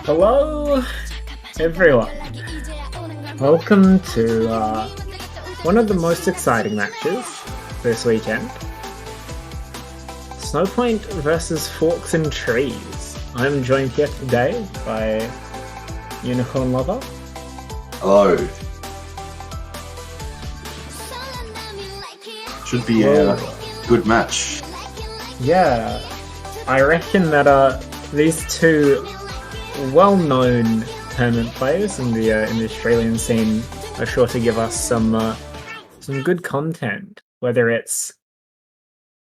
Hello, everyone. Welcome to one of the most exciting matches this weekend. Snowpoint versus ForksInTrees. I'm joined here today by Unicorn Lover. Hello. Should be a good match. Yeah, I reckon that these two well-known tournament players in the Australian scene are sure to give us some good content. Whether it's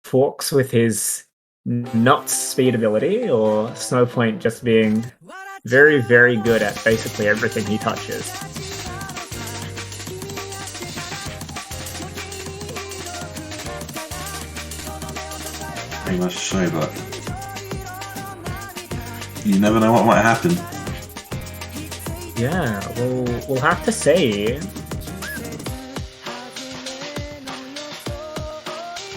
Forks with his nuts speed ability, or Snowpoint just being very, very good at basically everything he touches. Pretty much so, but you never know what might happen. Yeah, we'll have to see.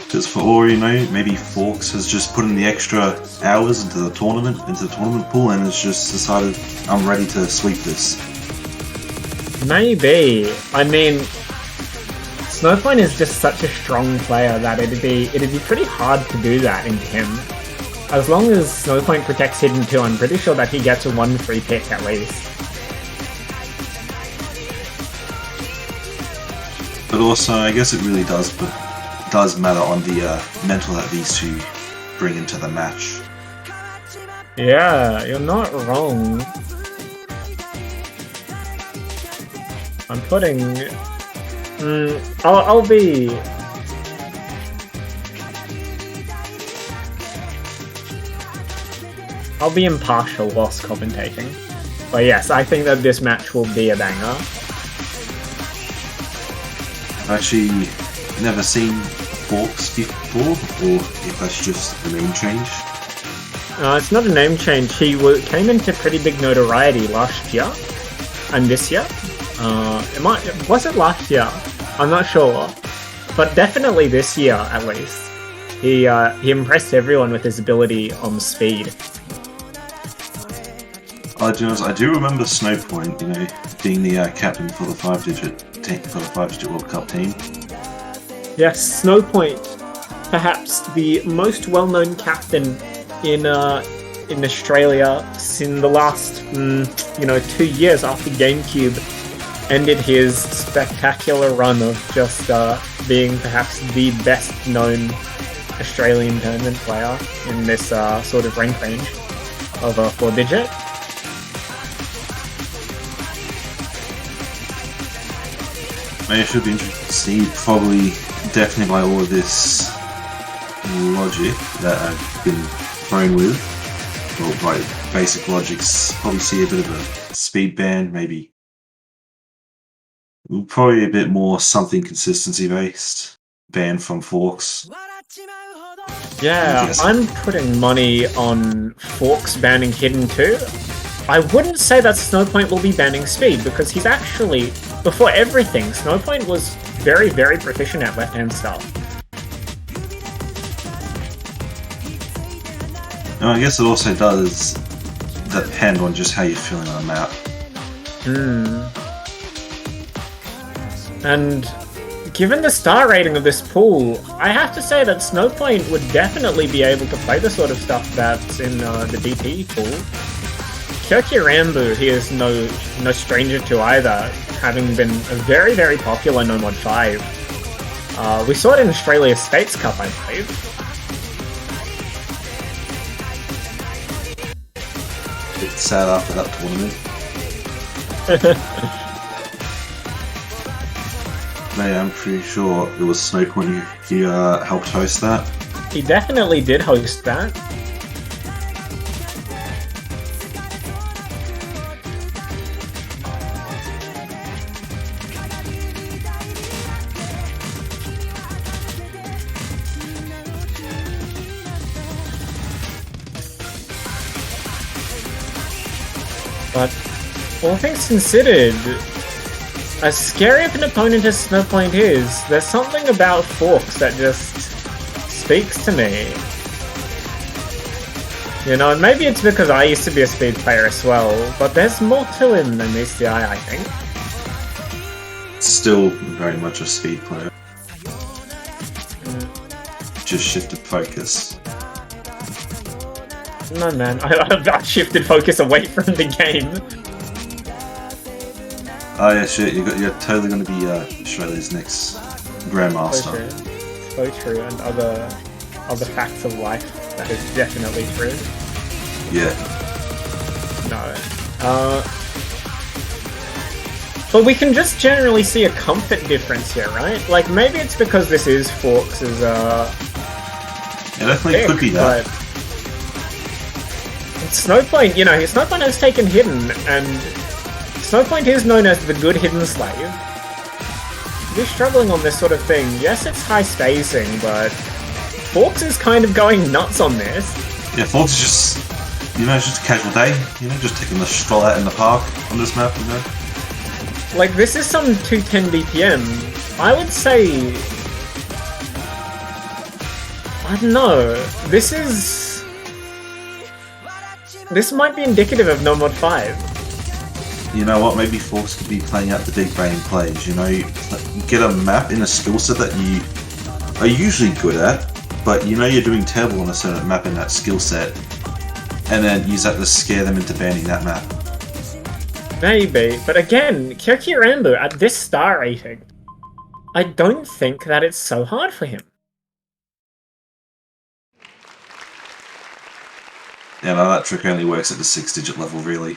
Because for all you know, maybe Forks has just put in the extra hours into the tournament pool, and has just decided, I'm ready to sweep this. Maybe. I mean, Snowpoint is just such a strong player that it'd be pretty hard to do that into him. As long as Snowpoint protects Hidden 2, I'm pretty sure that he gets a 1-free pick at least. But also, I guess it really does matter on the mental that these two bring into the match. Yeah, you're not wrong. I'm putting... I'll be... I'll be impartial whilst commentating. But yes, I think that this match will be a banger. I've actually never seen Forks before, or if that's just a name change. It's not a name change. He came into pretty big notoriety last year, and this year. Was it last year? I'm not sure, but definitely this year at least. He impressed everyone with his ability on speed. I do remember Snowpoint, being the captain for the 5-digit World Cup team. Yes, Snowpoint, perhaps the most well-known captain in Australia in the last 2 years after GameCube ended his spectacular run of just being perhaps the best-known Australian tournament player in this sort of rank range of a 4-digit. Maybe it should be interesting to see, probably, definitely by all of this logic that I've been thrown with, or by basic logics, probably see a bit of a speed ban, maybe. Probably a bit more something consistency based ban from Forks. Yeah, I'm putting money on Forks banning Hidden 2. I wouldn't say that Snowpoint will be banning speed, because he's actually, before everything, Snowpoint was very, very proficient at left-hand stuff. And I guess it also does depend on just how you're feeling on the map. And given the star rating of this pool, I have to say that Snowpoint would definitely be able to play the sort of stuff that's in the DP pool. Rambu, he is no stranger to either, having been a very, very popular No Mod 5. We saw it in Australia States Cup, I believe. Bit sad after that tournament. Mate, I'm pretty sure it was Snowpoint who helped host that. He definitely did host that. But all things considered, as scary of an opponent as Snowpoint is, there's something about Forks that just speaks to me. You know, maybe it's because I used to be a speed player as well, but there's more to him than meets the eye, I think. Still very much a speed player. Just shifted focus. No, man, I've shifted focus away from the game. Oh yeah, shit, you're totally going to be Australia's next Grandmaster. So true, and other facts of life. That is definitely true. Yeah. No. But we can just generally see a comfort difference here, right? Like, maybe it's because this is Forks' It definitely could be that. Snowpoint, you know, Snowpoint has taken hidden, and Snowpoint is known as the good hidden slave. We're struggling on this sort of thing. Yes, it's high spacing, but Forks is kind of going nuts on this. Yeah, Forks is just, you know, it's just a casual day. You know, just taking a stroll out in the park on this map, you know. Like, this is some 210 BPM. I would say... I don't know. This might be indicative of No Mod 5. You know what, maybe Forks could be playing out the big brain plays, you know, get a map in a skill set that you are usually good at, but you know you're doing terrible on a certain map in that skill set, and then use that to scare them into banning that map. Maybe, but again, Kyoki Rambo at this star rating, I don't think that it's so hard for him. Yeah, no, that trick only works at the 6-digit level, really.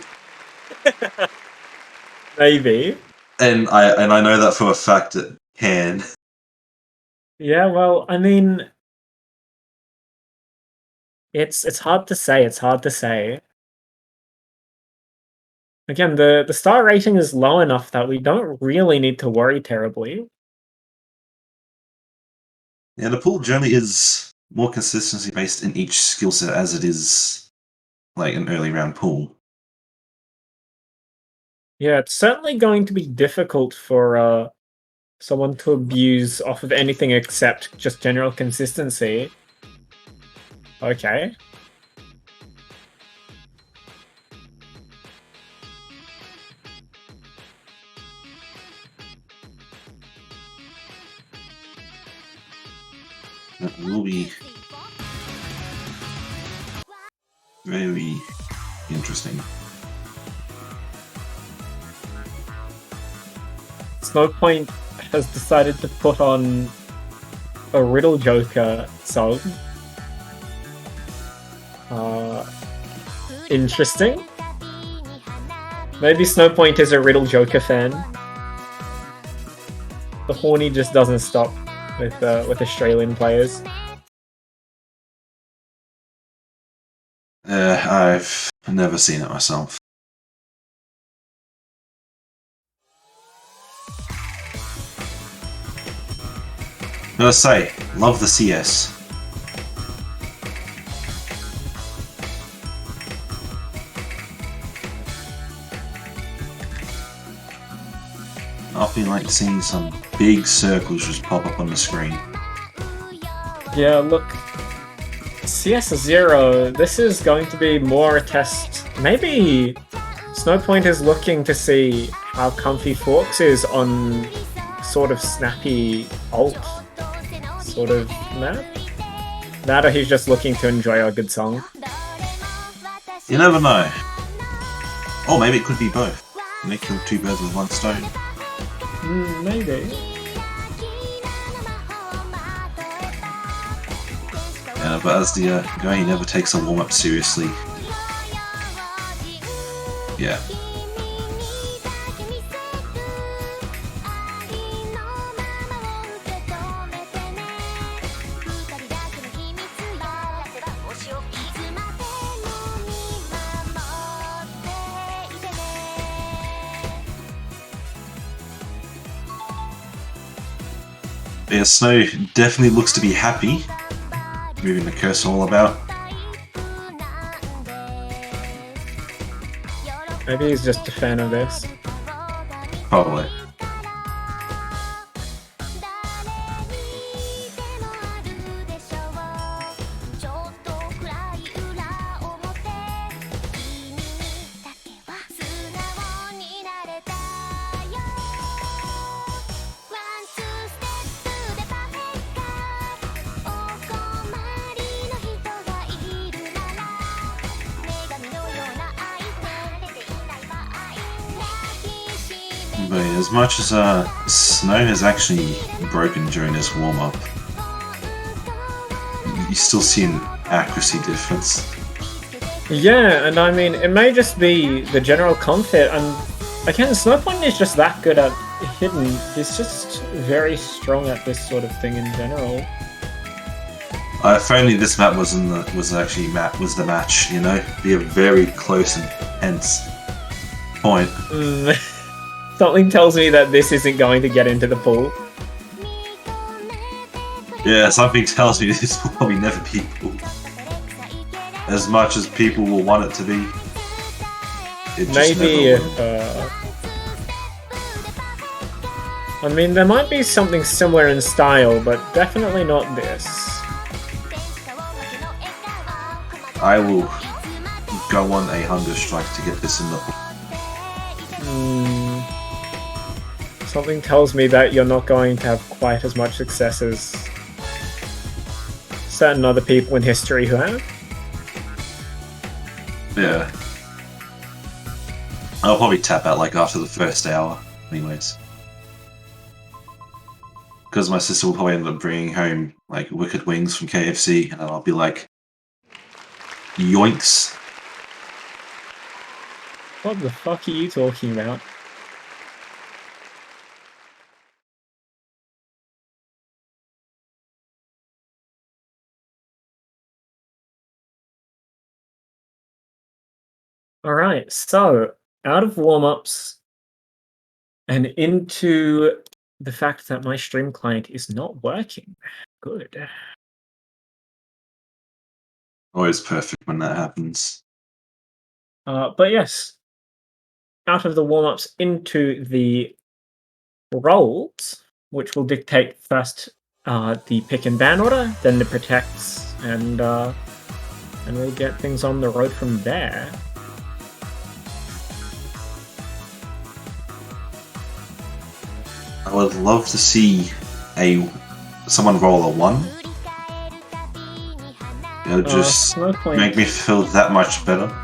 Maybe. And I know that for a fact it can. Yeah, well, I mean, it's hard to say. It's hard to say. Again, the star rating is low enough that we don't really need to worry terribly. Yeah, the pool generally is more consistency based in each skill set as it is like an early round pool. Yeah, it's certainly going to be difficult for someone to abuse off of anything except just general consistency. Okay. That will be very interesting. Snowpoint has decided to put on a Riddle Joker song. Interesting. Maybe Snowpoint is a Riddle Joker fan. The horny just doesn't stop with Australian players. I've never seen it myself. Gotta say, love the CS. I've been like seeing some big circles just pop up on the screen. Yeah, look, CS0, this is going to be more a test. Maybe Snowpoint is looking to see how comfy Forks is on sort of snappy ult sort of map. That or he's just looking to enjoy a good song. You never know. Or maybe it could be both. And they kill two birds with one stone. Maybe. Yeah, but as the guy who never takes a warm-up seriously. Yeah. Yeah, Snow definitely looks to be happy, moving the cursor all about. Maybe he's just a fan of this. Probably. But as much as Snow has actually broken during this warm-up, you still see an accuracy difference. Yeah, and I mean, it may just be the general comfort, and again, Snowpoint is just that good at hidden. He's just very strong at this sort of thing in general. If only this map was the match, you know, be a very close and tense point. Something tells me that this isn't going to get into the pool. Yeah, something tells me this will probably never be cool. As much as people will want it to be. It Maybe, I mean, there might be something similar in style, but definitely not this. I will go on a hunger strike to get this in the... Something tells me that you're not going to have quite as much success as certain other people in history who have. Yeah. I'll probably tap out like after the first hour, anyways. Because my sister will probably end up bringing home like wicked wings from KFC, and I'll be like, yoinks. What the fuck are you talking about? Alright, so out of warm-ups and into the fact that my stream client is not working. Good. Always perfect when that happens. But yes, out of the warm-ups into the roles, which will dictate first the pick and ban order, then the protects, and we'll get things on the road from there. I would love to see someone roll a 1. It'll just make me feel that much better.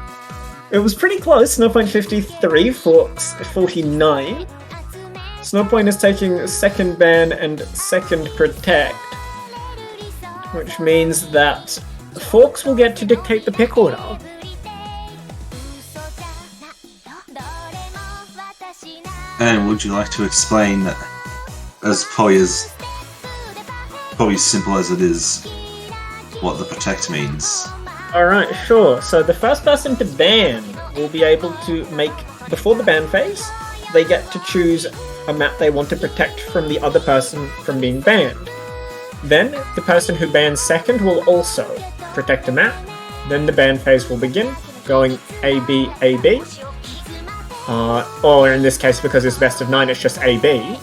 It was pretty close. Snowpoint 53, Forks 49. Snowpoint is taking second ban and second protect, which means that Forks will get to dictate the pick order. And would you like to explain, as probably simple as it is, what the protect means? Alright, sure. So the first person to ban will be able to make, before the ban phase, they get to choose a map they want to protect from the other person from being banned. Then, the person who bans second will also protect a map. Then the ban phase will begin, going A-B, A-B. Or in this case, because it's best of 9, it's just A-B.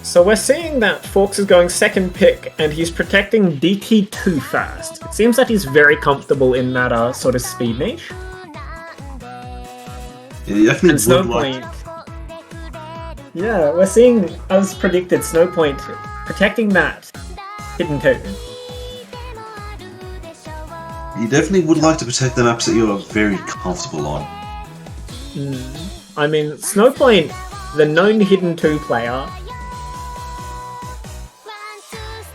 So we're seeing that Forks is going second pick, and he's protecting DT2 first. It seems that he's very comfortable in that sort of speed niche. Yeah, definitely and Snowpoint. Yeah, we're seeing, as predicted, Snowpoint protecting that hidden 2. You definitely would like to protect the maps that you are very comfortable on. I mean, Snowpoint, the known hidden 2 player,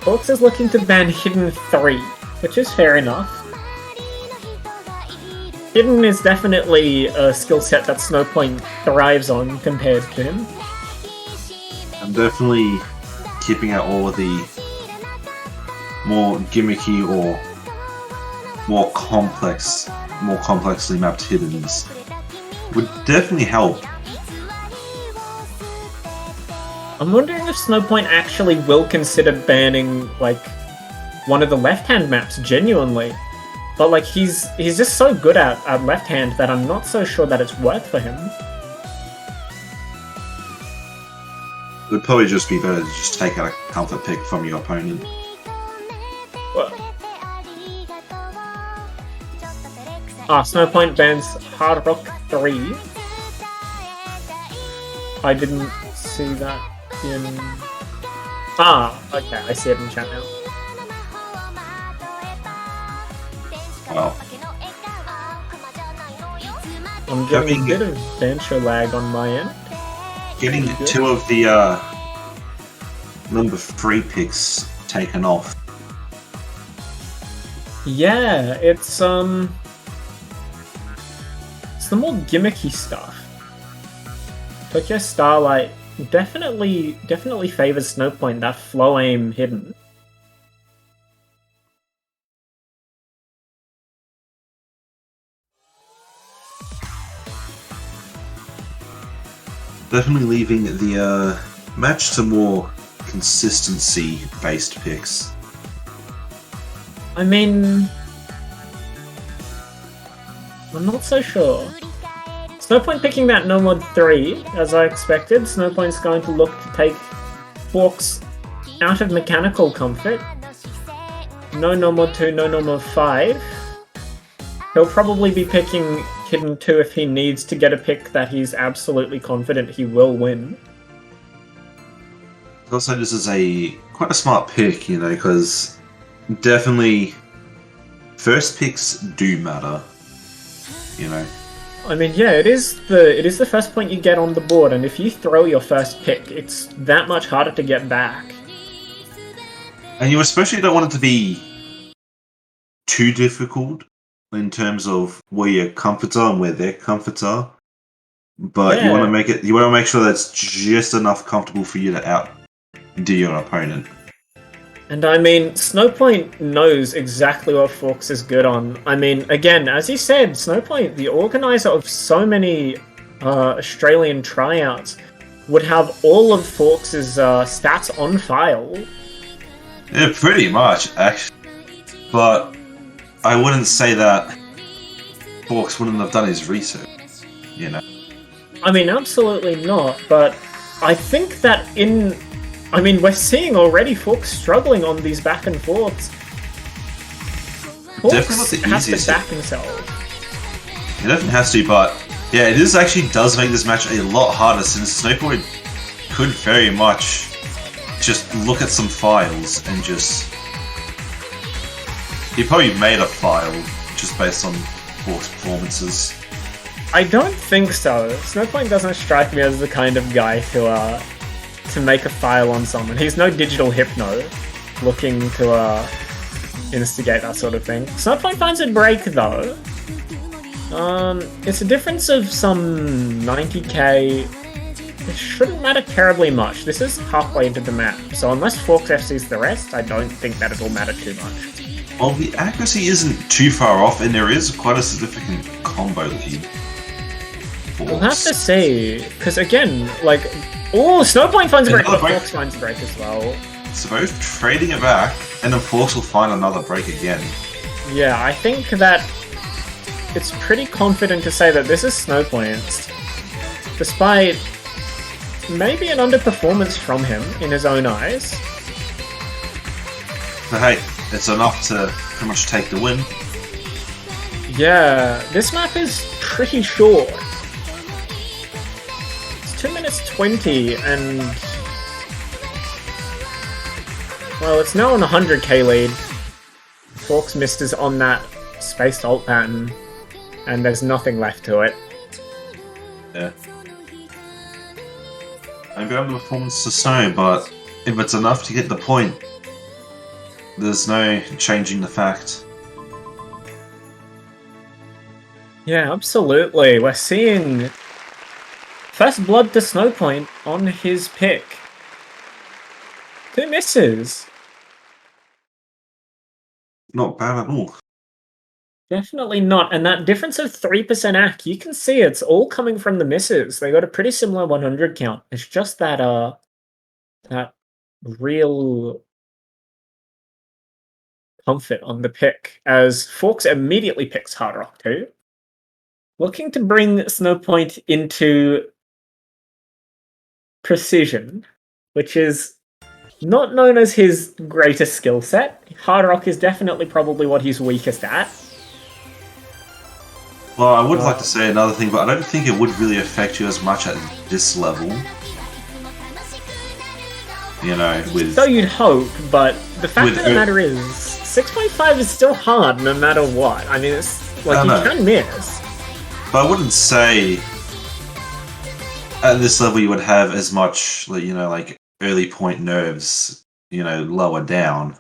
Forks is looking to ban hidden 3, which is fair enough. Hidden is definitely a skill set that Snowpoint thrives on compared to him. I'm definitely keeping out all of the more gimmicky or more complexly mapped hiddens. Would definitely help. I'm wondering if Snowpoint actually will consider banning, like, one of the left-hand maps genuinely. But, like, he's just so good at left-hand that I'm not so sure that it's worth for him. It would probably just be better to just take out a comfort pick from your opponent. Well, Snowpoint bans Hard Rock 3. I didn't see that in... okay, I see it in chat now. Well. I'm getting a bit of Bancho lag on my end. Getting two of the number 3 picks taken off. Yeah, it's the more gimmicky stuff. Tokyo Starlight definitely favors Snowpoint, that flow aim hidden. Definitely leaving the match to more consistency-based picks. I mean, I'm not so sure. Snowpoint picking that no mod 3, as I expected. Snowpoint's going to look to take Forks out of mechanical comfort. No mod 2, no mod 5. He'll probably be picking Hidden 2 if he needs to get a pick that he's absolutely confident he will win. Also, this is quite a smart pick, you know, because definitely first picks do matter, you know. I mean, yeah, it is the first point you get on the board, and if you throw your first pick, it's that much harder to get back. And you especially don't want it to be too difficult in terms of where your comforts are and where their comforts are. But yeah, you want to make sure that's just enough comfortable for you to outdo your opponent. And I mean, Snowpoint knows exactly what Forks is good on. I mean, again, as you said, Snowpoint, the organizer of so many Australian tryouts, would have all of Forks' stats on file. Yeah, pretty much, actually. But I wouldn't say that Forks wouldn't have done his research, you know? I mean, absolutely not, but I think that I mean, we're seeing already Forks struggling on these back and forths. Forks has to back himself. He definitely has to, but yeah, it actually does make this match a lot harder since Snowpoint could very much just look at some files and just... He probably made a file just based on Forks' performances. I don't think so. Snowpoint doesn't strike me as the kind of guy to make a file on someone. He's no digital hypno looking to instigate that sort of thing. Snowpoint finds a break though. It's a difference of some 90k. It shouldn't matter terribly much. This is halfway into the map, so unless Forks FCs the rest, I don't think that it'll matter too much. Well, the accuracy isn't too far off, and there is quite a significant combo lead. We'll have to see, because again, like, Snowpoint finds a break, but Forks finds a break as well. So both trading it back, and then Forks will find another break again. Yeah, I think that it's pretty confident to say that this is Snowpoint's, despite maybe an underperformance from him in his own eyes. But hey, it's enough to pretty much take the win. Yeah, this map is pretty short. 2 minutes 20, and well, it's now on a 100k lead. Forks missed is on that spaced ult pattern, and there's nothing left to it. Yeah. Maybe I'm the performance to Snow, but if it's enough to get the point, there's no changing the fact. Yeah, absolutely. We're seeing first blood to Snowpoint on his pick. 2 misses. Not bad at all. Definitely not. And that difference of 3% AC, you can see it's all coming from the misses. They got a pretty similar 100 count. It's just that that real comfort on the pick, as Forks immediately picks Hard Rock 2. Looking to bring Snowpoint into precision, which is not known as his greatest skill set. Hard Rock is definitely probably what he's weakest at. Well, I would like to say another thing, but I don't think it would really affect you as much at this level. You know, with... So you'd hope, but the fact of the matter is, 6.5 is still hard no matter what. I mean, it's like, you can miss. But I wouldn't say at this level you would have as much, like early point nerves, lower down.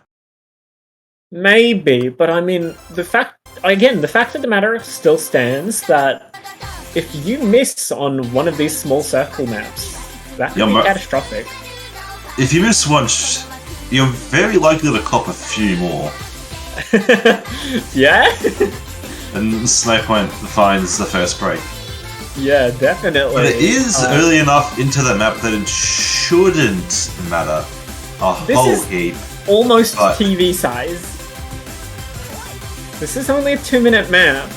Maybe, but I mean, the fact of the matter still stands that if you miss on one of these small circle maps, that could be catastrophic. If you miss once, you're very likely to cop a few more. Yeah? And Snowpoint finds the first break. Yeah, definitely. But it is early enough into the map that it shouldn't matter a whole heap. Almost TV size. This is only a 2-minute map.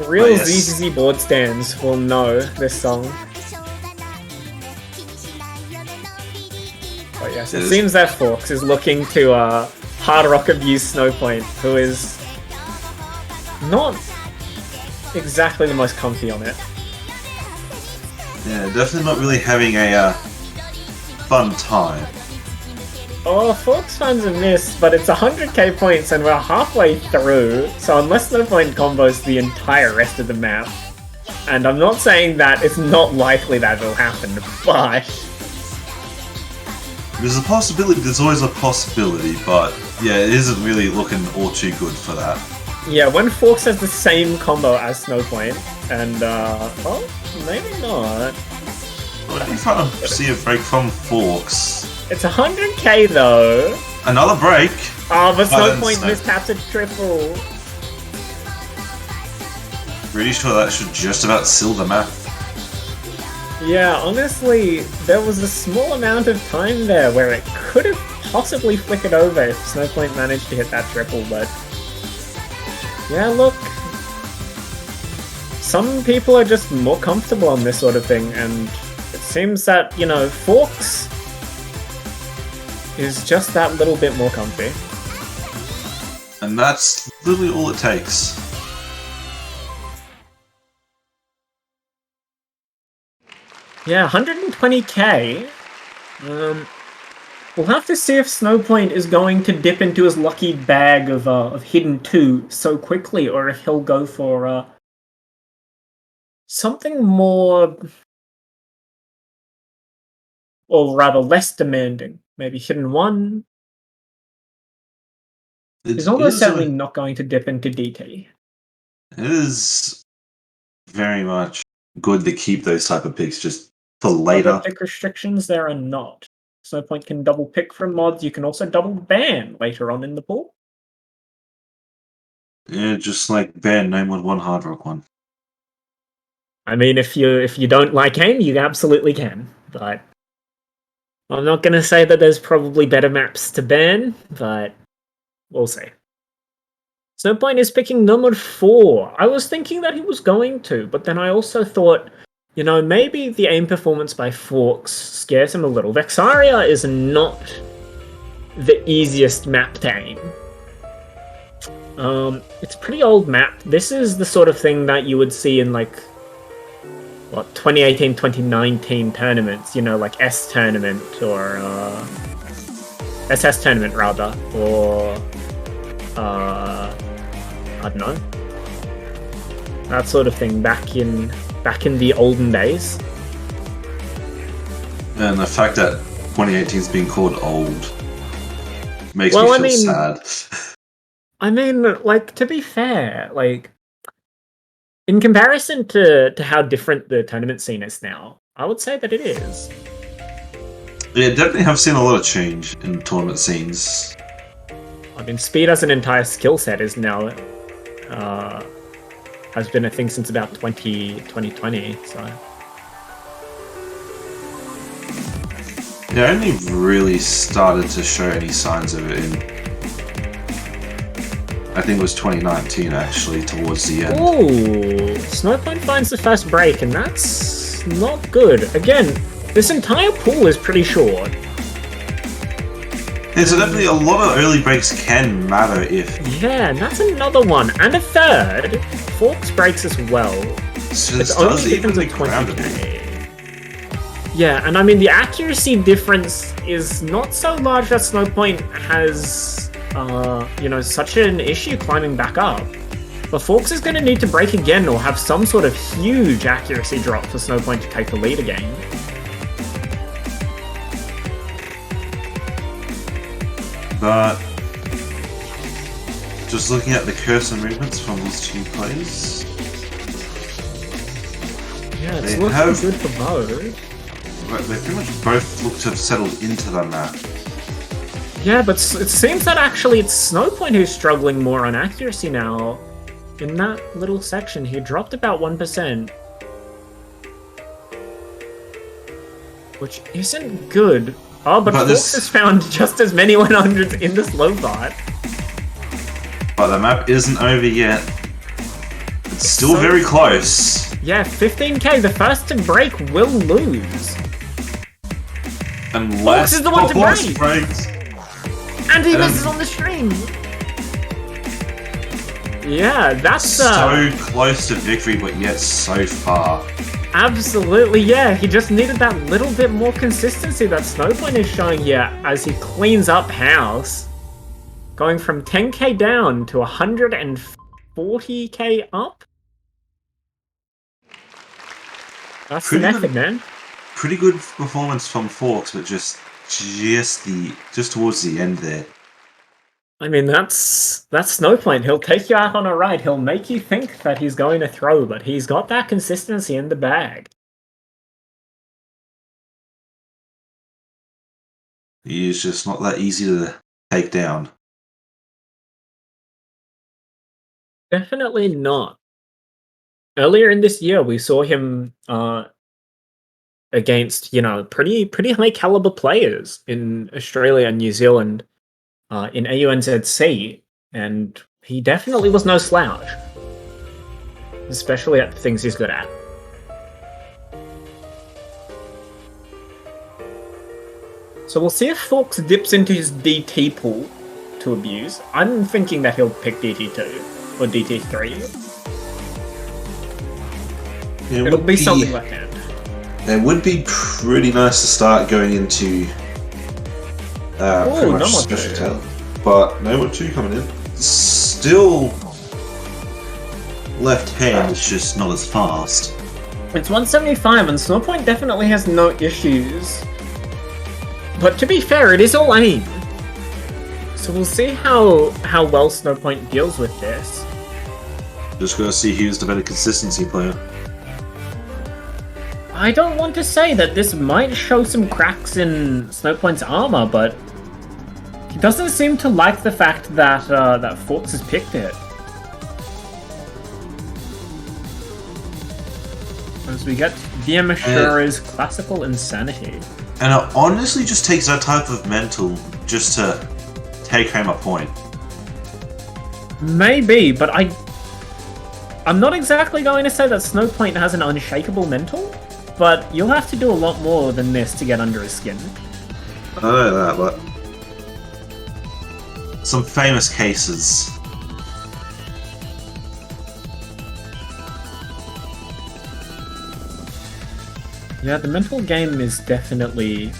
Real ZZZ board stands will know this song. But yes, it seems that Forks is looking to hard rock abuse Snowpoint, who is not exactly the most comfy on it. Yeah, definitely not really having a fun time. Oh, Forks finds a miss, but it's 100k points and we're halfway through, so unless Snowpoint combos the entire rest of the map, and I'm not saying that it's not likely that it'll happen, but... There's a possibility, there's always a possibility, but yeah, it isn't really looking all too good for that. Yeah, when Forks has the same combo as Snowpoint, and oh, maybe not. Well, if I see a break from Forks... It's 100k though. Another break. Oh, but Snowpoint miscaps a triple. Pretty sure that should just about seal the map. Yeah, honestly, there was a small amount of time there where it could have possibly flickered over if Snowpoint managed to hit that triple, but... Yeah, look. Some people are just more comfortable on this sort of thing, and it seems that, Forks is just that little bit more comfy. And that's literally all it takes. Yeah, 120k. We'll have to see if Snowpoint is going to dip into his lucky bag of hidden 2 so quickly, or if he'll go for something more, or rather less demanding. Maybe hidden 1. He's almost certainly not going to dip into DT. It is very much good to keep those type of picks just for later. Double pick restrictions there are not. Snowpoint can double pick from mods. You can also double ban later on in the pool. Yeah, just like ban no mod 1 hard rock 1. I mean, if you don't like aim, you absolutely can. But I'm not going to say that there's probably better maps to ban, but we'll see. Snowpoint is picking number 4. I was thinking that he was going to, but then I also thought, maybe the aim performance by Forks scares him a little. Vexaria is not the easiest map to aim. It's a pretty old map. This is the sort of thing that you would see in, 2018, 2019 tournaments, like S Tournament, or, SS Tournament, rather, or, I don't know. That sort of thing back in the olden days. And the fact that 2018 is being called old makes me feel sad. I mean, to be fair, in comparison to how different the tournament scene is now, I would say that it is. Yeah, definitely have seen a lot of change in tournament scenes. I mean, speed as an entire skill set is now has been a thing since about 2020, so... Yeah, I only really started to show any signs of it in... I think it was 2019, actually, towards the end. Ooh! Snowpoint finds the first break, and that's not good. Again, this entire pool is pretty short. Yeah, so definitely a lot of early breaks can matter if... Yeah, and that's another one. And a third. Forks breaks as well. So it's only difference of 20k. Yeah, and I mean, the accuracy difference is not so large that Snowpoint has, such an issue climbing back up. But Forks is going to need to break again or have some sort of huge accuracy drop for Snowpoint to take the lead again. But just looking at the cursor movements from these two players, yeah, it's looking good for both. They pretty much both look to have settled into the map. Yeah, but it seems that actually it's Snowpoint who's struggling more on accuracy now. In that little section, he dropped about 1%. Which isn't good. Oh, but Forks has found just as many 100s in this low bot. But the map isn't over yet. It's still very close. Yeah, 15k. The first to break will lose. Unless Forks is the one to break. Breaks. And he misses on the stream. Yeah, that's so close to victory, but yet so far. Absolutely, yeah. He just needed that little bit more consistency that Snowpoint is showing here as he cleans up house. Going from 10k down to 140k up. That's an effort, man. Pretty good performance from Forks, but just towards the end there. I mean, that's Snowpoint. He'll take you out on a ride. He'll make you think that he's going to throw, but he's got that consistency in the bag. He is just not that easy to take down. Definitely not. Earlier in this year, we saw him against, pretty high caliber players in Australia and New Zealand. In ANZT, and he definitely was no slouch. Especially at the things he's good at. So we'll see if Forks dips into his DT pool to abuse. I'm thinking that he'll pick DT2 or DT3. It'll be something like that. It would be pretty nice to start going into pretty much special talent. But no more 2 coming in. Still left hand is just not as fast. It's 175 and Snowpoint definitely has no issues. But to be fair, it is all aim. So we'll see how well Snowpoint deals with this. Just gotta see who's the better consistency player. I don't want to say that this might show some cracks in Snowpoint's armor, but he doesn't seem to like the fact that that Forks has picked it. As we get Diamashura's classical insanity. And it honestly just takes that type of mental just to take home a point. Maybe, but I'm not exactly going to say that Snowpoint has an unshakable mental, but you'll have to do a lot more than this to get under his skin. I know that, but some famous cases. Yeah, the mental game is definitely...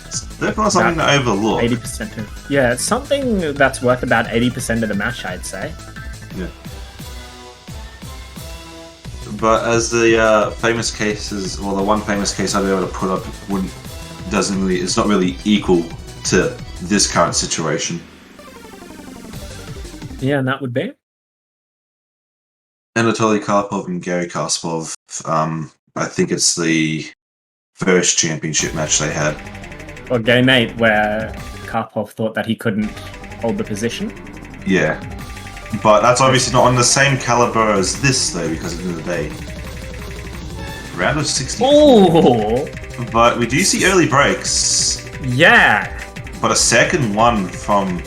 It's definitely something to overlook. 80% of... Yeah, it's something that's worth about 80% of the match, I'd say. Yeah. But as the famous cases, well, the one famous case I'd be able to put up it's not really equal to this current situation. Yeah, and that would be? Anatoly Karpov and Gary Kasparov. I think it's the first championship match they had. Or Game 8, where Karpov thought that he couldn't hold the position. Yeah. But that's obviously not on the same caliber as this, though, because at the end of the day. Round of 64. Ooh! But we do see early breaks. Yeah! But a second one from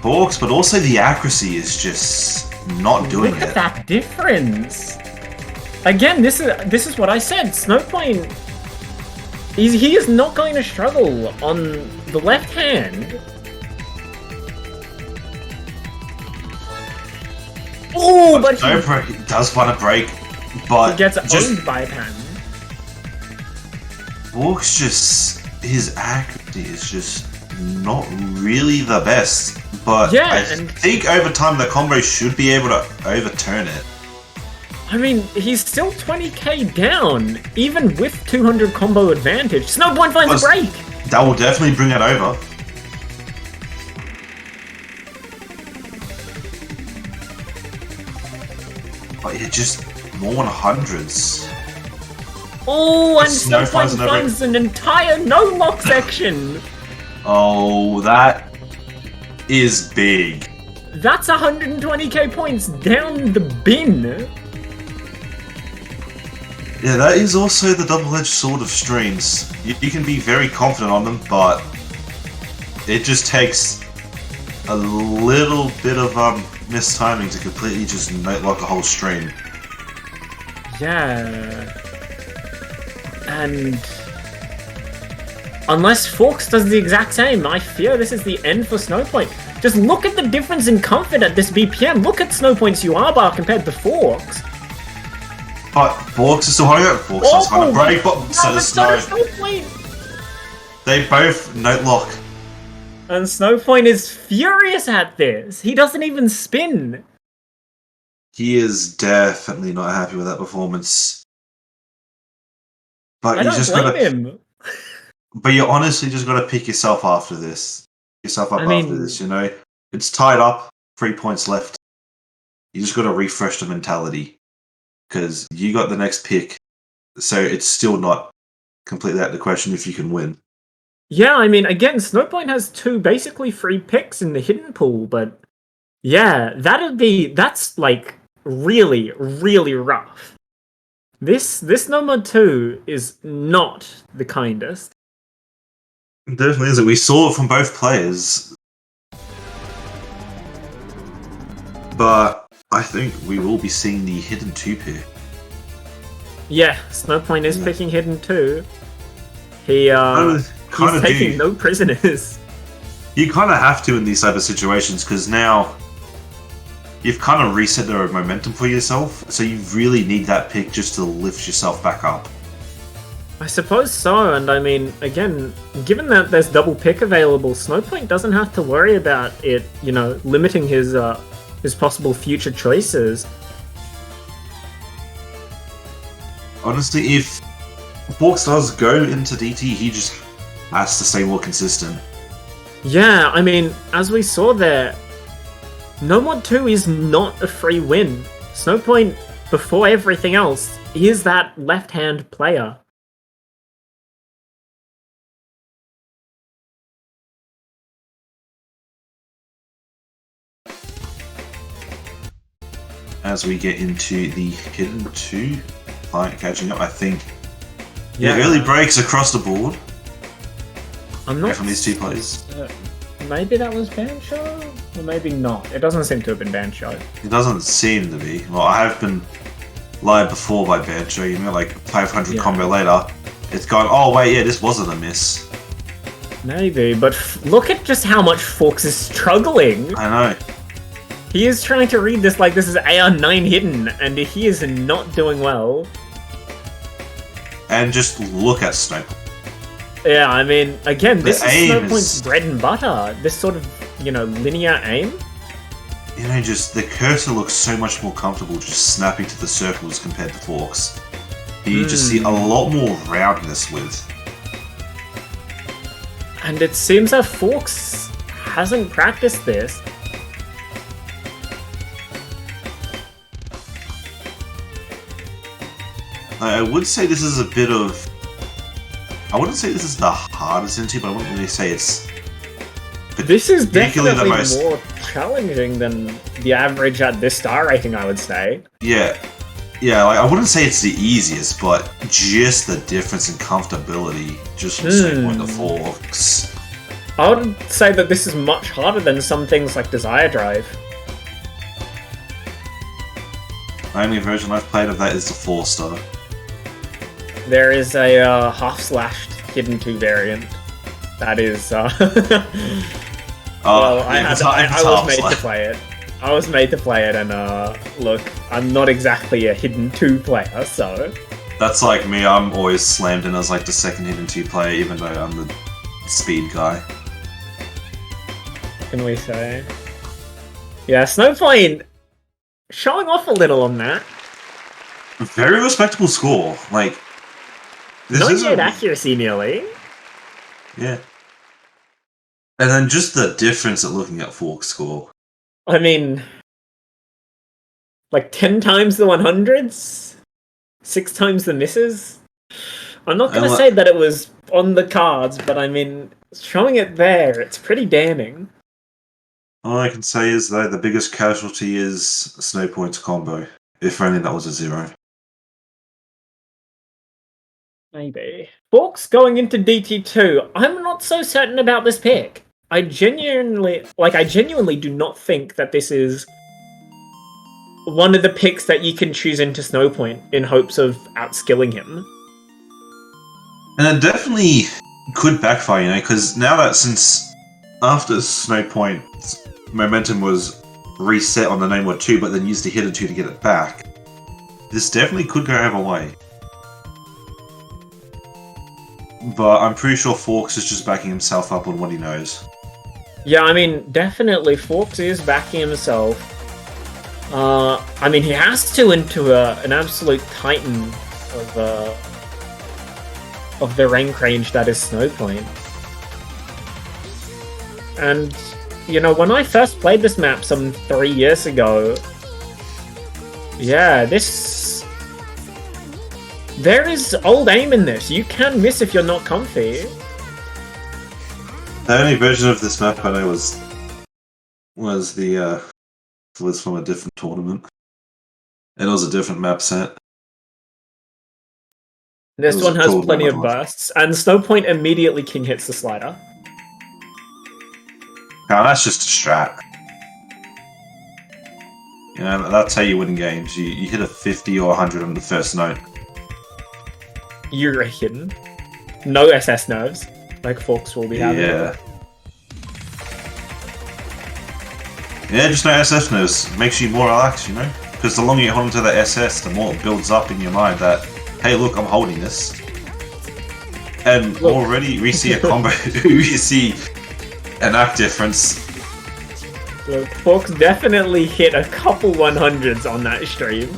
Forks, but also the accuracy is just not doing it. Look at that difference! Again, this is what I said. Snowpoint, he is not going to struggle on the left hand. Oh, but he does want to break, but he gets owned by a pan. Forks his accuracy is just not really the best, But Yeah, I and think over time the combo should be able to overturn it. I mean, he's still 20k down, even with 200 combo advantage. Snowpoint finds a break! That will definitely bring it over. But yeah, just more than hundreds. Oh, and Snowpoint finds an entire no-lock section! Oh, that is big. That's 120k points down the bin! Yeah, that is also the double-edged sword of streams. You can be very confident on them, but it just takes a little bit of mistiming to completely just note-lock a whole stream. Yeah. And unless Forks does the exact same, I fear this is the end for Snowpoint. Just look at the difference in comfort at this BPM. Look at Snowpoint's UR bar compared to Forks. But Forks is still holding it. Forks is going to break, but so does Snowpoint. They both note lock. And Snowpoint is furious at this. He doesn't even spin. He is definitely not happy with that performance. But I don't blame him. But you honestly just got to pick yourself after this. After this, you know? It's tied up, 3 points left. You just got to refresh the mentality. Because you got the next pick. So it's still not completely out of the question if you can win. Yeah, I mean, again, Snowpoint has two basically free picks in the hidden pool, but yeah, that's like really, really rough. This number 2 is not the kindest. It definitely isn't. We saw it from both players. But I think we will be seeing the hidden 2 pick. Yeah, Snowpoint is picking hidden 2. He's taking no prisoners. You kind of have to in these type of situations because now you've kind of reset the momentum for yourself. So you really need that pick just to lift yourself back up. I suppose so, and I mean, again, given that there's double pick available, Snowpoint doesn't have to worry about it, you know, limiting his possible future choices. Honestly, if Forks does go into DT, he just has to stay more consistent. Yeah, I mean, as we saw there, No Mod 2 is not a free win. Snowpoint, before everything else, is that left-hand player. As we get into the hidden 2 client catching up, I think early breaks across the board. I'm not from these 2 players. Maybe that was Banshot? Or maybe not. It doesn't seem to have been Banshot. It doesn't seem to be. Well, I have been lied before by Banshot, you know, like 500 combo later. It's gone, oh wait, yeah, this wasn't a miss. Maybe, but look at just how much Forks is struggling. I know. He is trying to read this like this is AR9 hidden, and he is not doing well. And just look at Snowpoint. Yeah, I mean, again, this is Snowpoint's is bread and butter. This sort of, you know, linear aim. You know, just the cursor looks so much more comfortable just snapping to the circles compared to Forks. You just see a lot more roundness with. And it seems that Forks hasn't practiced this. I would say this is a bit of... I wouldn't say this is the hardest into, but I wouldn't really say it's... This is definitely more challenging than the average at this star rating, I would say. Yeah. Yeah, like, I wouldn't say it's the easiest, but just the difference in comfortability just from Snowpoint to Forks. I would say that this is much harder than some things like Desire Drive. The only version I've played of that is the 4-star. There is a half-slashed Hidden 2 variant. That is, well, I was made to play it. I was made to play it, and look, I'm not exactly a Hidden 2 player, so... That's like me, I'm always slammed in as like the second Hidden 2 player, even though I'm the speed guy. What can we say? Yeah, Snowpoint showing off a little on that. Very respectable score. Like, this 98 accuracy nearly. Yeah. And then just the difference at looking at Fork's score. I mean, like 10 times the 100s? 6 times the misses? I'm not going to say that it was on the cards, but I mean, showing it there, it's pretty damning. All I can say is that the biggest casualty is Snowpoint's combo. If only that was a 0. Maybe. Forks going into DT2. I'm not so certain about this pick. I genuinely do not think that this is one of the picks that you can choose into Snowpoint in hopes of outskilling him. And it definitely could backfire, you know, because now that since after Snowpoint's momentum was reset on the name word 2, but then used the hidden 2 to get it back, this definitely could go either way. But I'm pretty sure Forks is just backing himself up on what he knows. Yeah, I mean, definitely Forks is backing himself. I mean, he has to into an absolute titan of the rank range that is Snowpoint. And, you know, when I first played this map some 3 years ago, yeah, there is old aim in this. You can miss if you're not comfy. The only version of this map I know was from a different tournament. And it was a different map set. This one has plenty of bursts, and Snowpoint immediately king hits the slider. Now that's just a strat. You know, that's how you win games. You hit a 50 or 100 on the first note. You're hidden. No SS nerves, like Forks will be having. Yeah. Yeah, just no SS nerves. Makes you more relaxed, you know? Because the longer you hold onto the SS, the more it builds up in your mind that, hey, look, I'm holding this. And look. Already we see a combo. We see an act difference. Look, Forks definitely hit a couple 100s on that stream.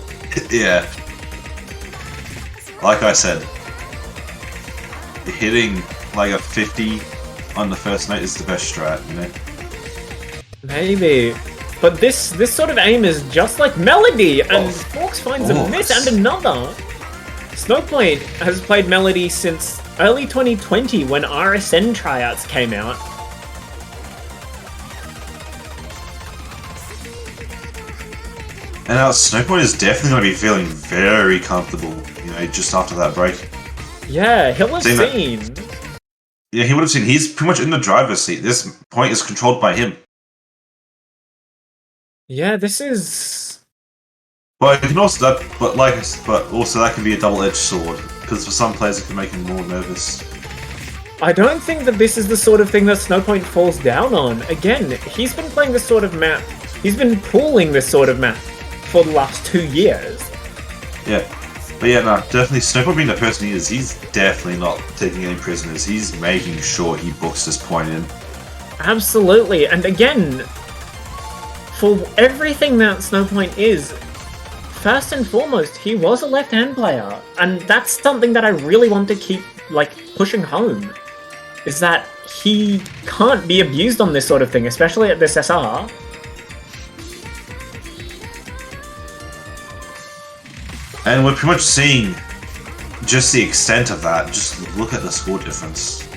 Yeah. Like I said, hitting like a 50 on the first note is the best strat, you know? Maybe. But this sort of aim is just like Melody, and Forks finds a miss and another. Snowpoint has played Melody since early 2020 when RSN tryouts came out. And now Snowpoint is definitely going to be feeling very comfortable, you know, just after that break. Yeah, he'll have seen. Yeah, he would have seen. He's pretty much in the driver's seat. This point is controlled by him. Yeah, this is. But it can also also that can be a double-edged sword because for some players it can make him more nervous. I don't think that this is the sort of thing that Snowpoint falls down on. Again, he's been playing this sort of map. He's been pooling this sort of map for the last 2 years. Yeah. But yeah, no, definitely Snowpoint being the person he is, he's definitely not taking any prisoners. He's making sure he books this point in. Absolutely. And again, for everything that Snowpoint is, first and foremost, he was a left-hand player. And that's something that I really want to keep, like, pushing home. Is that he can't be abused on this sort of thing, especially at this SR. And we're pretty much seeing just the extent of that. Just look at the score difference.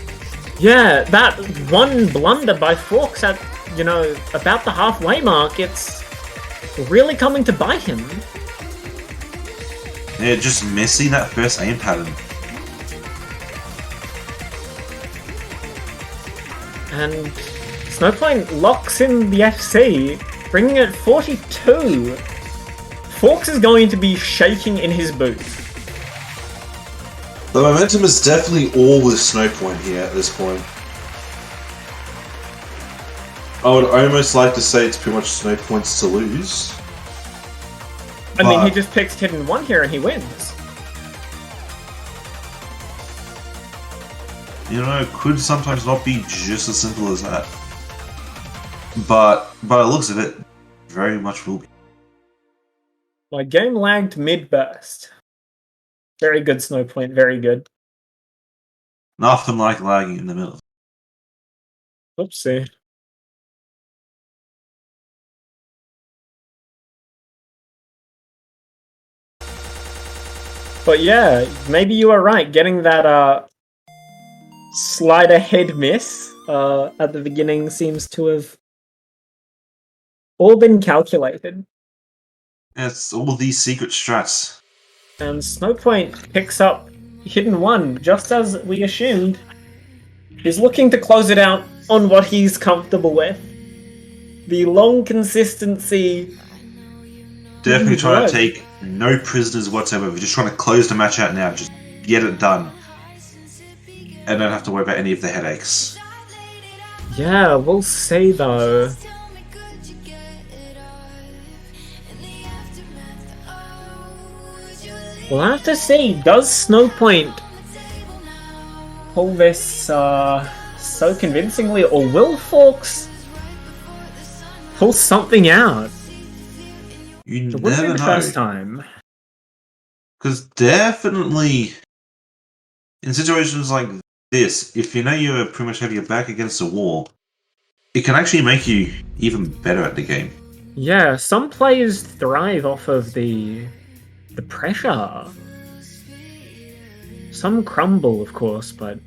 Yeah, that one blunder by Forks at, you know, about the halfway mark, it's really coming to bite him. Yeah, just missing that first aim pattern. And Snowpoint locks in the FC, bringing it 42. Forks is going to be shaking in his boots. The momentum is definitely all with Snowpoint here at this point. I would almost like to say it's pretty much Snowpoint's to lose. I mean, he just picks Hidden 1 here and he wins. You know, it could sometimes not be just as simple as that. But by the looks of it, very much will be. My game lagged mid-burst. Very good, Snowpoint, very good. Nothing like lagging in the middle. Oopsie. But yeah, maybe you were right. Getting that slight ahead miss at the beginning seems to have all been calculated. It's all these secret strats. And Snowpoint picks up Hidden One, just as we assumed. He's looking to close it out on what he's comfortable with. The long consistency. Definitely trying to take no prisoners whatsoever. We're just trying to close the match out now. Just get it done. And don't have to worry about any of the headaches. Yeah, we'll see though. We'll have to see. Does Snowpoint pull this so convincingly, or will Forks pull something out? You It wouldn't be never the know. first time. Because definitely, in situations like this, if you know you're pretty much having your back against a wall, it can actually make you even better at the game. Yeah, some players thrive off of the pressure. Some crumble, of course, but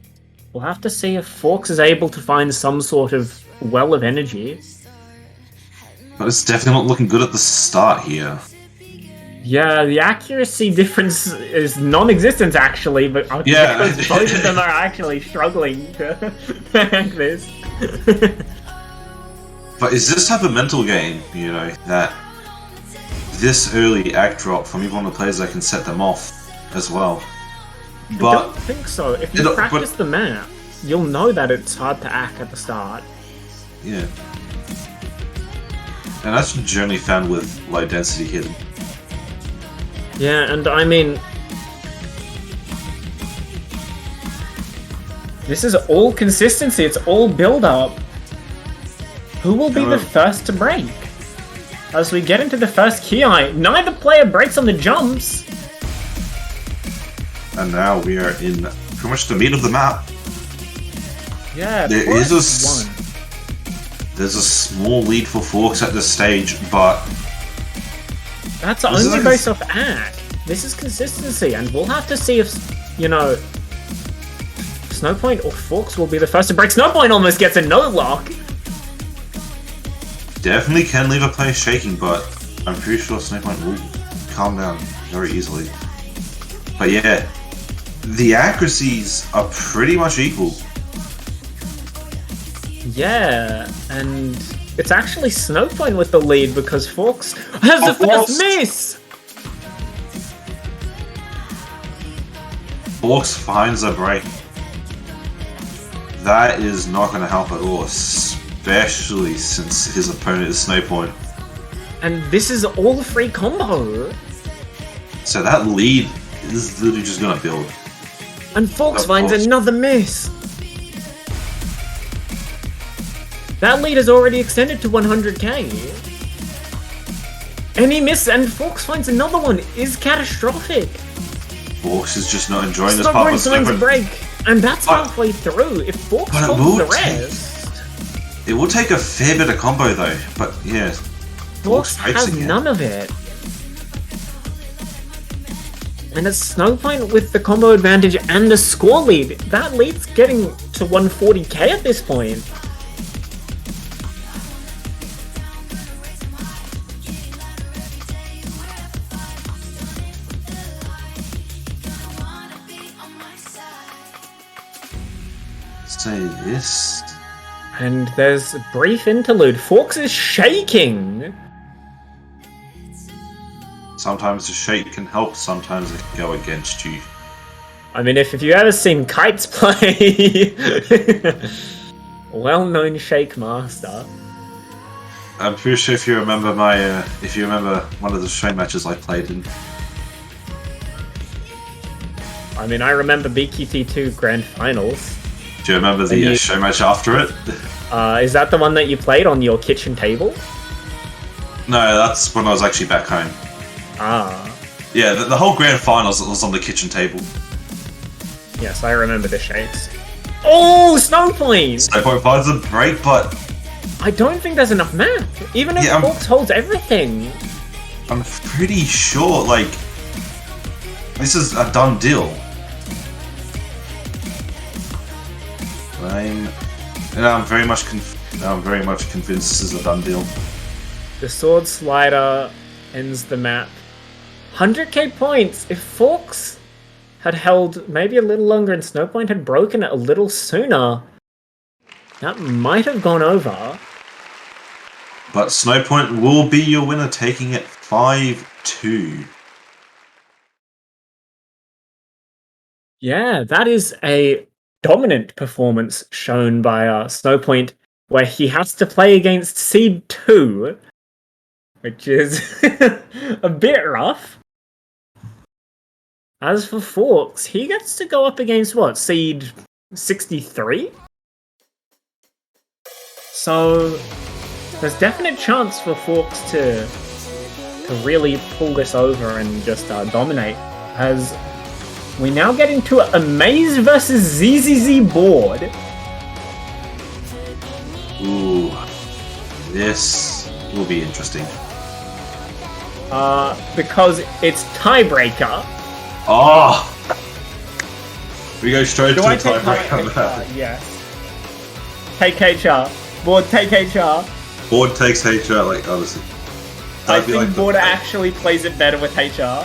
we'll have to see if Forks is able to find some sort of well of energy. But it's definitely not looking good at the start here. Yeah, the accuracy difference is non-existent actually, but Yeah. because both of them are actually struggling to hack this. But is this type of mental game, you know, that this early act drop from even one of the players that can set them off as well? I But don't think so. If you practice the map, you'll know that it's hard to act at the start. yeah. And that's generally found with low density hidden. Yeah, and I mean, this is all consistency, it's all build-up. Who will be the first to break? As we get into the first key eye, neither player breaks on the jumps. And now we are in pretty much the meat of the map. Yeah, There's one. a small lead for Forks at this stage, but That's This is only like based off act. This is consistency, and we'll have to see if, you know, Snowpoint or Forks will be the first to break. Snowpoint almost gets a no-lock. definitely can leave a player shaking, but I'm pretty sure Snowpoint will calm down very easily. But yeah, the accuracies are pretty much equal. Yeah, and it's actually Snowpoint with the lead because Forks has the first miss! Forks finds a break. That is not going to help at all, especially since his opponent is Snowpoint. And this is all free combo. So that lead is literally just going to build. And Forks Of finds course. another miss. That lead has already extended to 100k. Any miss and Forks finds another one is catastrophic. Forks is just not enjoying this part of Snowpoint finds a Snowpoint. break, and that's But- halfway through. If Forks but it pulls will the take- rest, It will take a fair bit of combo though, but yeah. Forks breaks has again. none of it. And it's Snowpoint with the combo advantage and the score lead. That lead's getting to 140k at this point. Say this. And there's a brief interlude. Forks is shaking. Sometimes the shake can help, sometimes it can go against you. I mean, if you've ever seen Kites play, well-known shake master. I'm pretty sure if you remember one of the show matches I played in. I mean, I remember BQT2 Grand Finals. Do you remember the you- show match after it? Is that the one that you played on your kitchen table? No, that's when I was actually back home. Ah. Yeah, the whole grand finals was on the kitchen table. Yes, I remember the shapes. Oh, Snowpoint! Snowpoint finds a break, but I don't think there's enough map. Even if Yeah, Forks holds everything. I'm pretty sure, like, this is a done deal. I'm very much convinced this is a done deal. The sword slider ends the map. 100k points! If Forks had held maybe a little longer and Snowpoint had broken it a little sooner, that might have gone over. But Snowpoint will be your winner, taking it 5-2. Yeah, that is a dominant performance shown by Snowpoint, where he has to play against Seed 2, which is a bit rough. As for Forks, he gets to go up against what, Seed 63? So there's definite chance for Forks to really pull this over and just dominate, as we now get into a Maze versus ZZZ board. Ooh, this will be interesting. Because it's tiebreaker. Oh! We go straight to Do I a take tiebreaker. Yes. Take HR. Board, take HR. Board takes HR, like, obviously. I think Board actually plays it better with HR.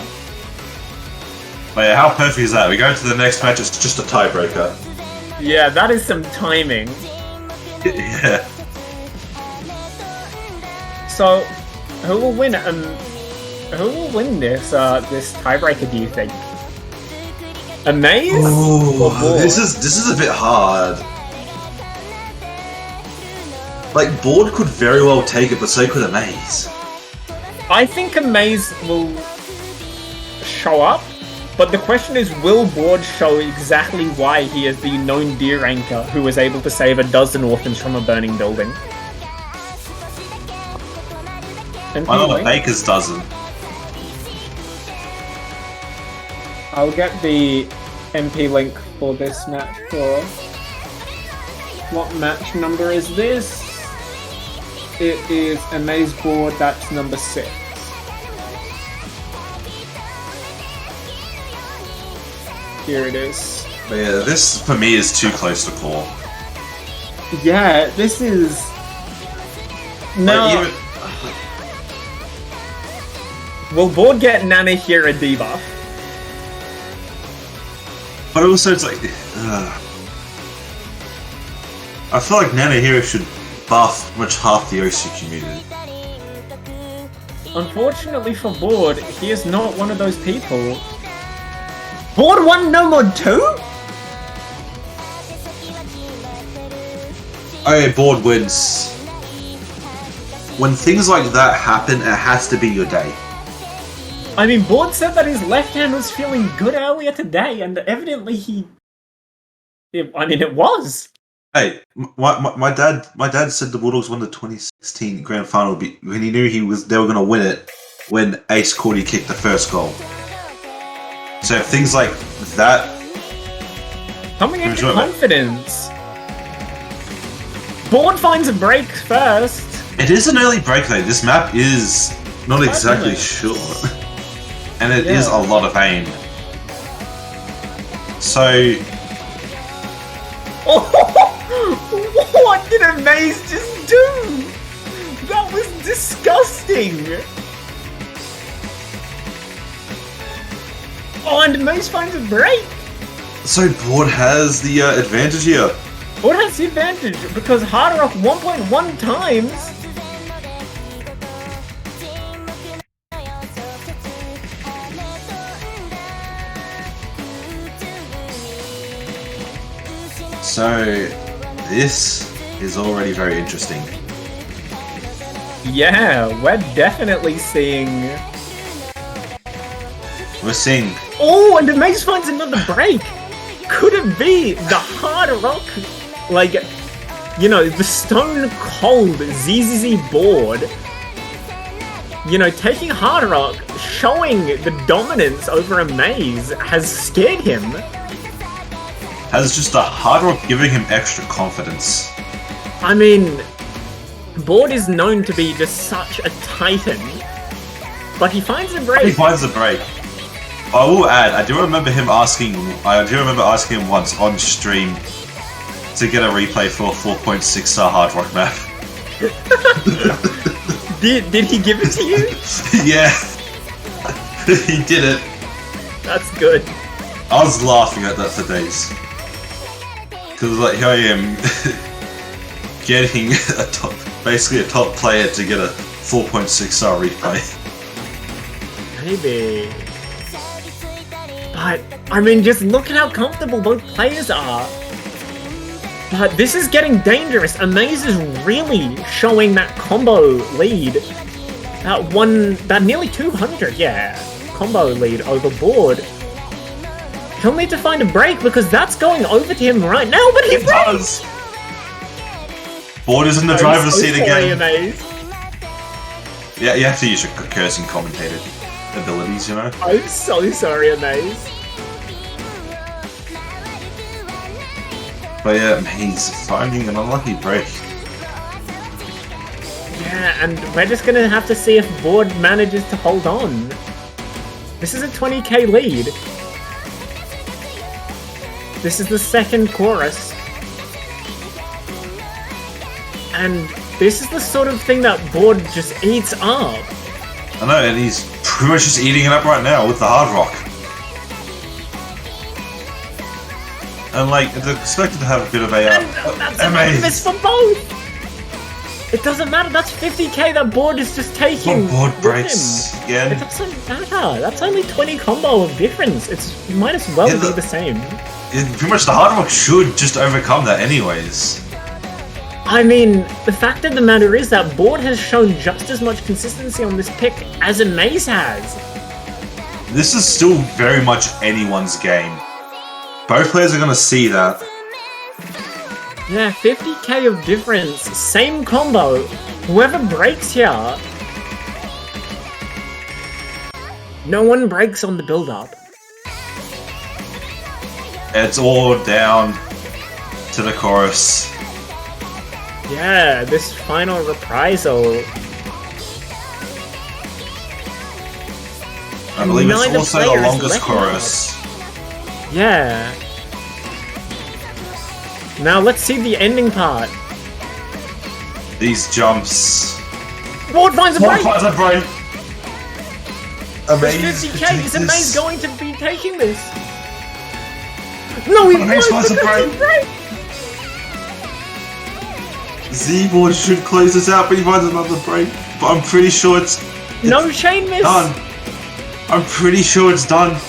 But yeah, how perfect is that? We go to the next match, it's just a tiebreaker. Yeah, that is some timing. Yeah. So, who will win? Who will win this tiebreaker? Do you think? A Maze? Ooh, this is a bit hard. Like, Board could very well take it, but so could a Maze. I think a Maze will show up, but the question is, will Board show exactly why he is the known deer anchor who was able to save a dozen orphans from a burning building? And Why not a Baker's dozen? I'll get the MP link for this match. For what match number is this? It is a Maze board. That's number 6. Here it is. But yeah, this for me is too close to call. Yeah, this is no. Like, Will Board get Nana here a debuff? but also, it's like, I feel like Nana Hero should buff pretty much half the OC community. Unfortunately for Board, he is not one of those people. Board 1 no mod 2? Okay, Board wins. When things like that happen, it has to be your day. I mean, Board said that his left hand was feeling good earlier today, and evidently it was. Hey, my dad said the Bulldogs won the 2016 grand final when he knew they were going to win it when Ace Cordy kicked the first goal. So if things like that coming into confidence. Board finds a break first. It is an early break though. This map is not exactly short. And it is a lot of aim. So what did a Maze just do? That was disgusting. Oh, and Maze finds a break. So Board has the advantage here. Board has the advantage because Hard Rock 1.1 times. So this is already very interesting. Yeah, we're definitely seeing. We're seeing. Oh, and the Maze finds another break. Could it be the Hard Rock, like, you know, the stone cold ZZZ board you know, taking Hard Rock, showing the dominance over a maze, has scared him. Has just a Hard Rock giving him extra confidence. I mean, Board is known to be just such a titan, but he finds the break. He finds the break. I will add, I do remember asking him once on stream to get a replay for a 4.6 star Hard Rock map. Did he give it to you? Yeah. He did it. That's good. I was laughing at that for days. Because like, here I am getting basically a top player to get a 4.6 star replay. Maybe. But, I mean, just look at how comfortable both players are. But this is getting dangerous. Amaze is really showing that combo lead. That nearly 200, yeah, combo lead over Board. He'll need to find a break because that's going over to him right now, but he does! Board is in the driver's seat again. Amaze. Yeah, you have to use your cursing commentator abilities, you know? I'm so sorry, Amaze. But yeah, he's finding an unlucky break. Yeah, and we're just gonna have to see if Board manages to hold on. This is a 20k lead. This is the second chorus. And this is the sort of thing that Board just eats up. I know, and he's pretty much just eating it up right now with the Hard Rock. And like, it's expected to have a bit of a that's a miss for both! It doesn't matter, that's 50k that Board is just taking. Board breaks again. It doesn't matter, that's only 20 combo of difference. It might as well be the same. Pretty much the Hard Rock should just overcome that anyways. I mean, the fact of the matter is that Board has shown just as much consistency on this pick as Amaze has. This is still very much anyone's game. Both players are going to see that. Yeah, 50k of difference, same combo. Whoever breaks here... No one breaks on the build-up. It's all down to the chorus. Yeah, this final reprisal. I believe it's also the longest chorus. Yeah. Now let's see the ending part. These jumps. Board finds a break! Board finds a break! Amaze 50k, is Amaze going to be taking this? No, he finds a break! Z-Board should close this out, but he finds another break. But I'm pretty sure it's no chain miss! Done. I'm pretty sure it's done.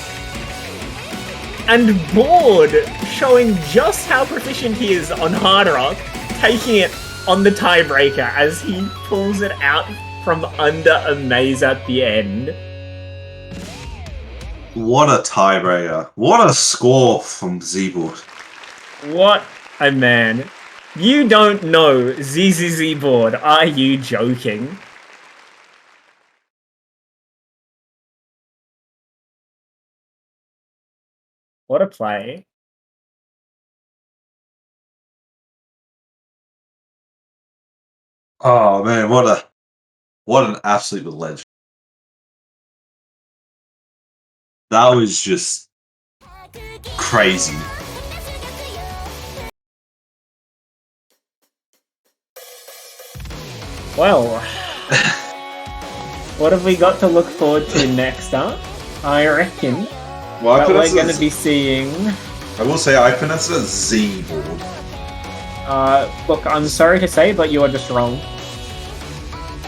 And Board showing just how proficient he is on Hard Rock, taking it on the tiebreaker as he pulls it out from under Amaze at the end. What a tiebreaker. What a score from Z-Board. What a man. You don't know ZZZ Board, are you joking? What a play. Oh man, what an absolute legend. That was just crazy. Well, what have we got to look forward to next up? I reckon that we're going to be seeing... I will say I pronounce it as Z-Board. Look, I'm sorry to say, but you are just wrong.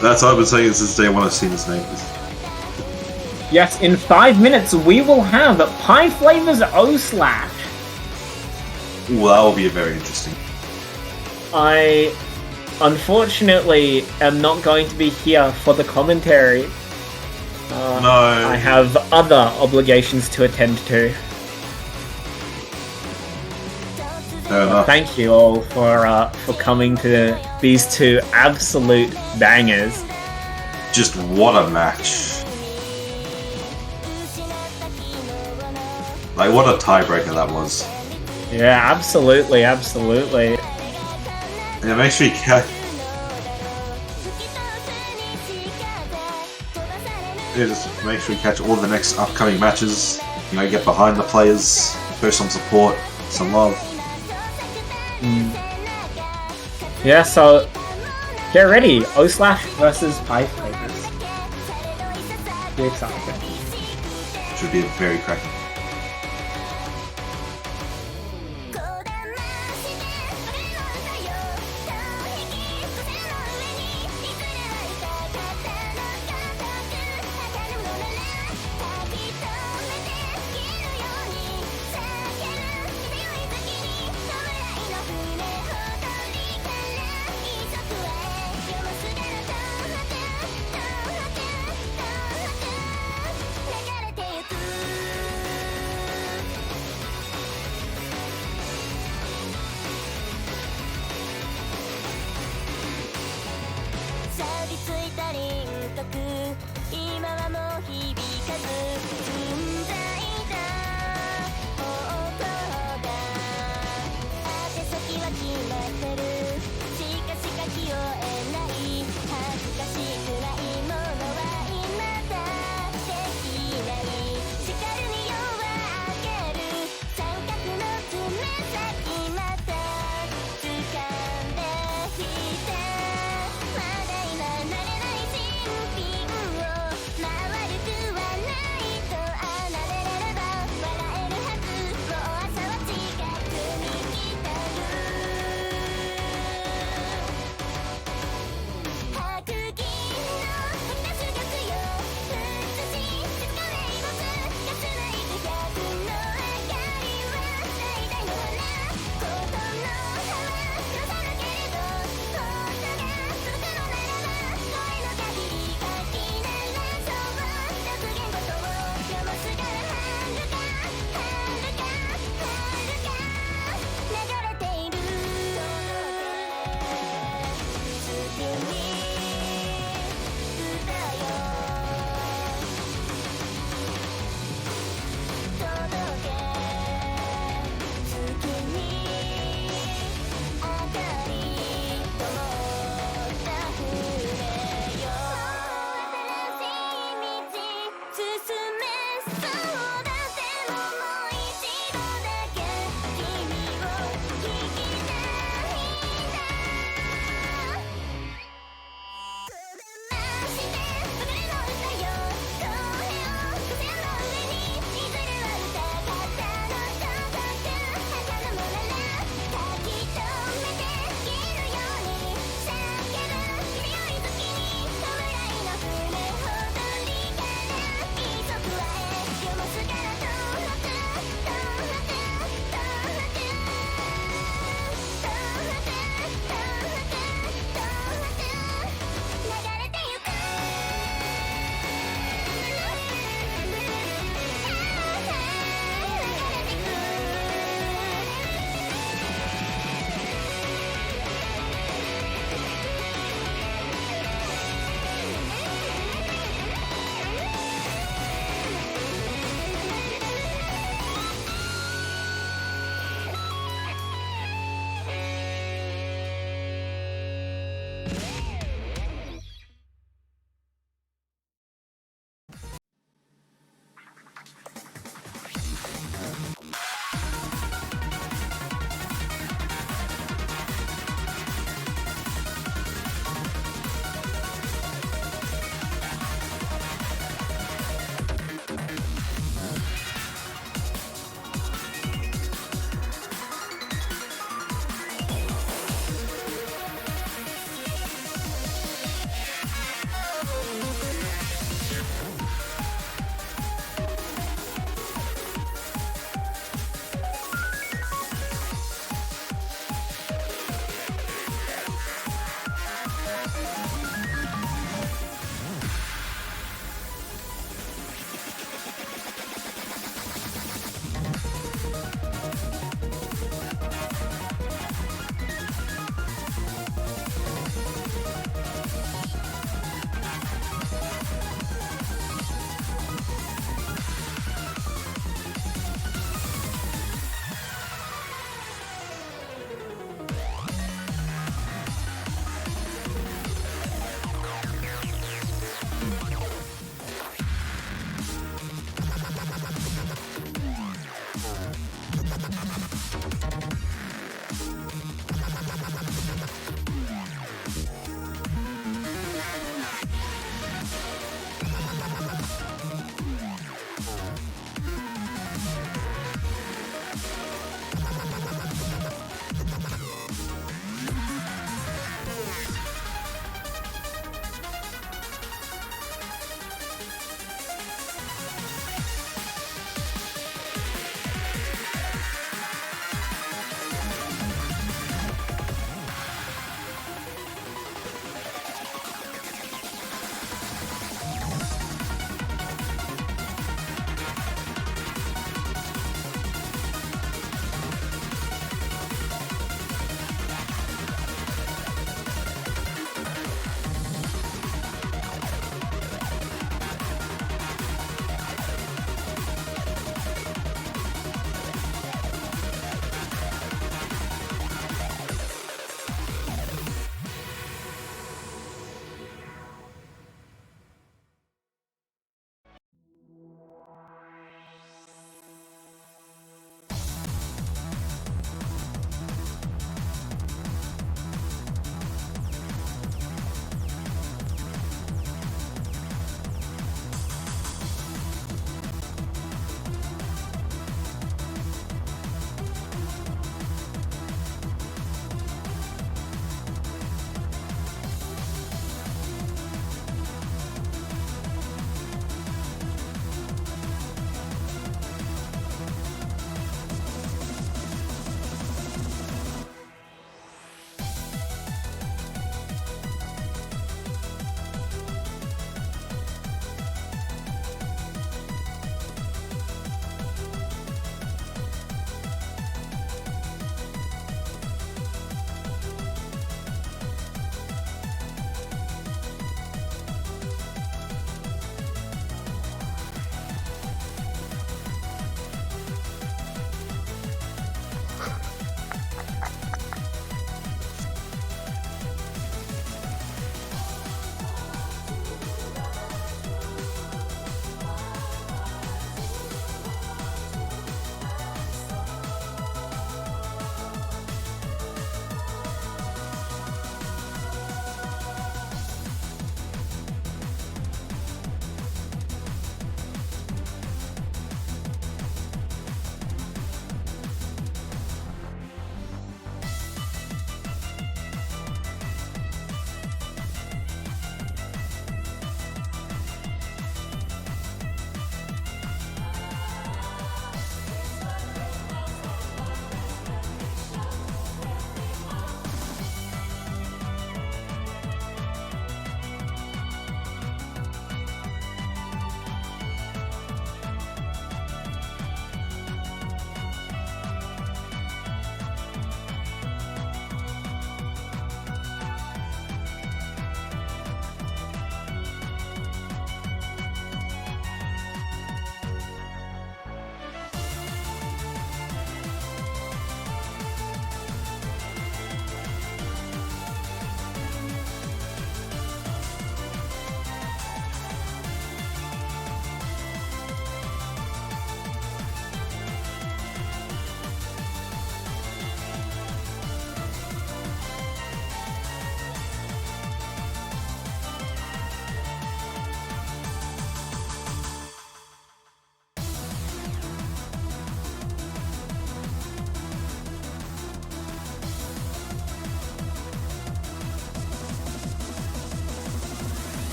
That's what I've been saying since day one I've seen this name. Yes, in 5 minutes we will have Pie Flavors O-Slash. Ooh, that will be very interesting. I, unfortunately, am not going to be here for the commentary. No. I have other obligations to attend to. Fair enough. Thank you all for coming to these two absolute bangers. Just what a match. Like, what a tiebreaker that was. Yeah, absolutely, absolutely. Yeah, make sure you catch. Yeah, just make sure you catch all the next upcoming matches. You know, get behind the players, show some support, some love. Yeah, so get ready. O/Slash versus Pipe Papers. Be excited. Should be very cracking.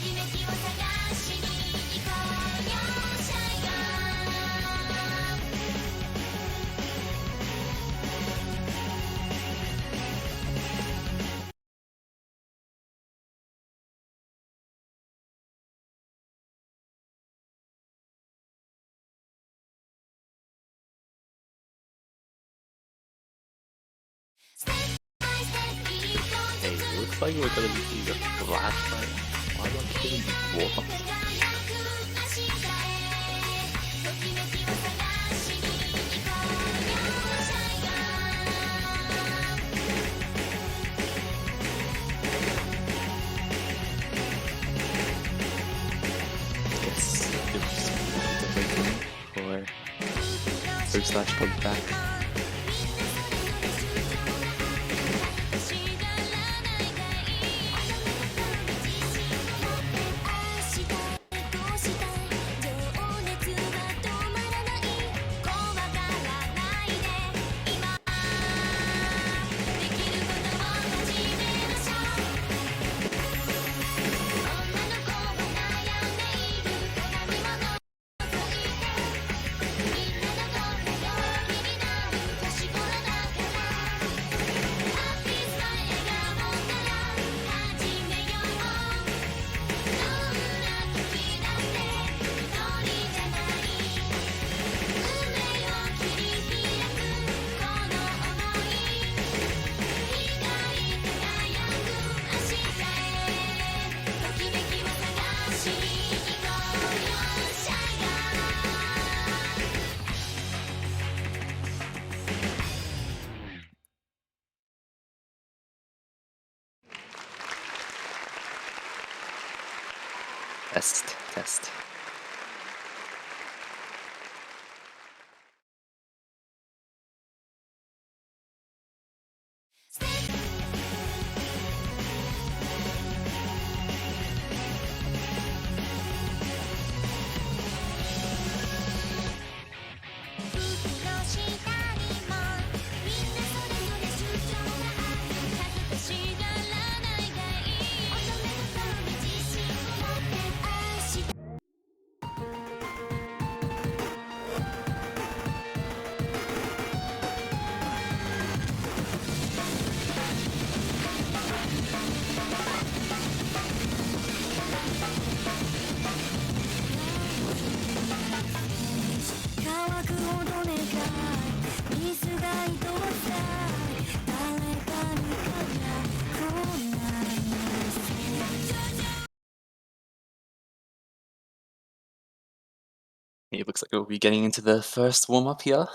Hey, looks like we're gonna be the flashlight. Why am I kidding before? It's waiting for Slash comes back. Test. It looks like we'll be getting into the first warm-up here.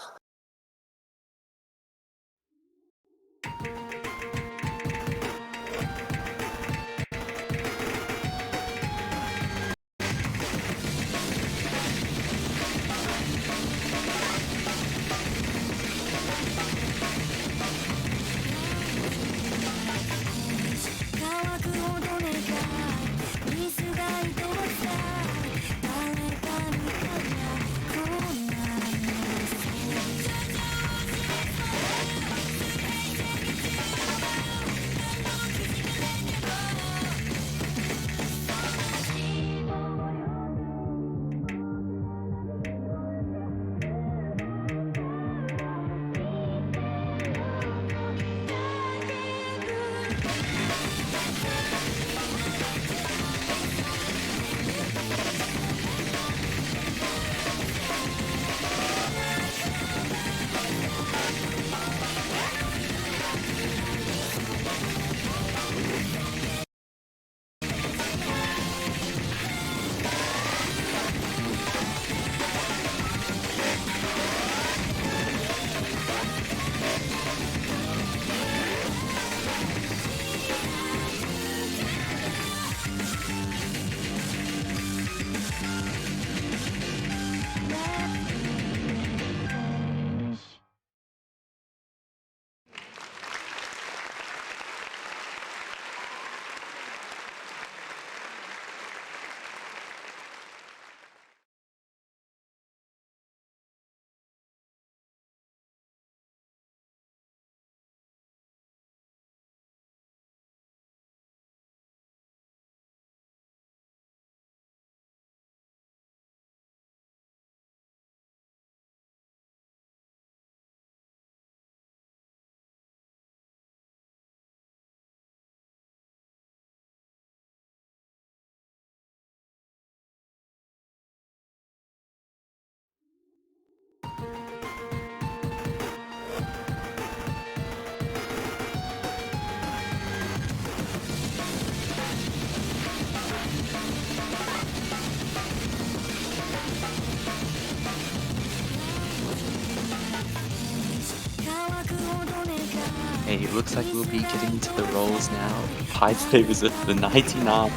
looks like we'll be getting into the rolls now. Pi plays with the 99.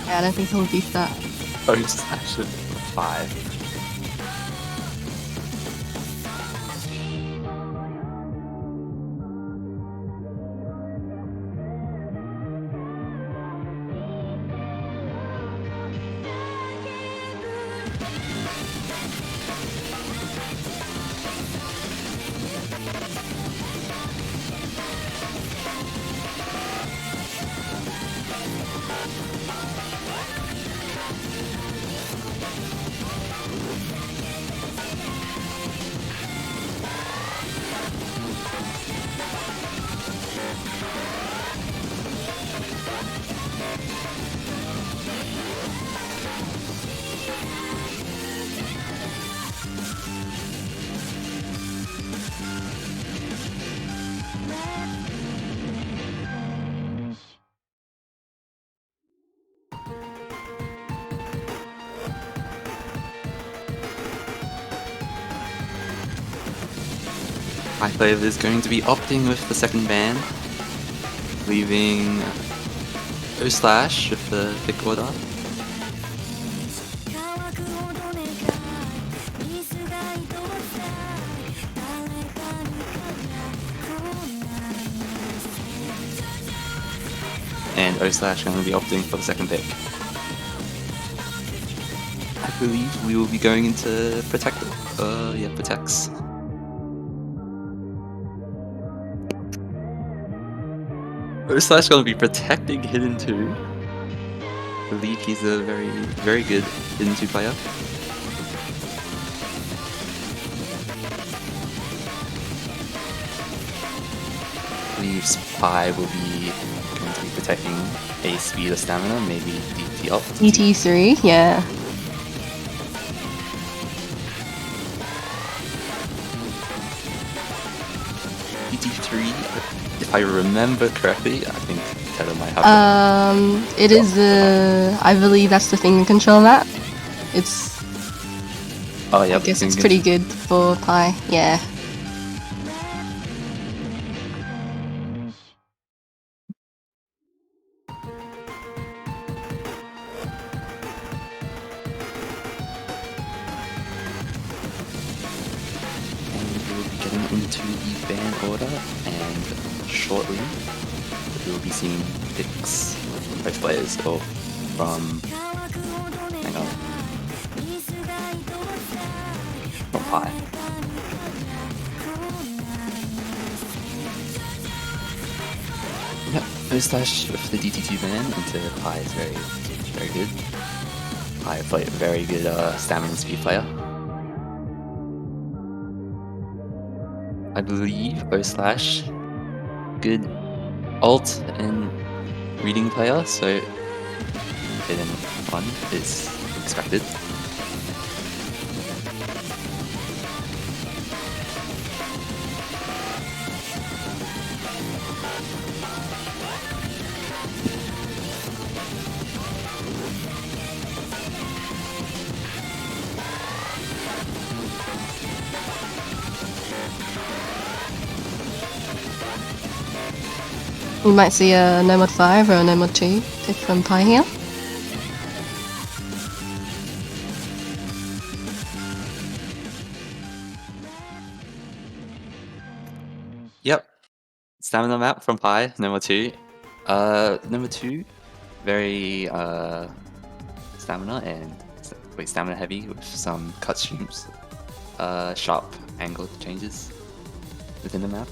Yeah, I don't think he'll beat that. Oh, slash with 5. Pi player is going to be opting with the second ban, leaving O slash with the pick order. And O slash going to be opting for the second pick. I believe we will be going into protect. Yeah, protects. O slash going to be protecting Hidden 2. I believe he's a very, very good Hidden 2 player. I believe Spy will be going to be protecting a speed or stamina, maybe DT up. DT3, yeah. DT3, if I remember correctly, I think Tether might have that. It is I believe that's the thing control map. It's, Oh yeah, I guess it's pretty good for Pi, yeah. And we will be getting into the ban order, and shortly we will be seeing picks from both players, or from, hang on, from Pi. Yep, O slash with the DT2 ban into Pi is very, very good. Pi play a very good stamina and speed player. I believe O slash good ult and reading player, so hidden 1 is expected. We might see a No Mod 5 or a No Mod 2 pick from Pi here. Yep. Stamina map from Pi, number 2. Number 2, very stamina and stamina heavy with some cut streams, sharp angle changes within the map.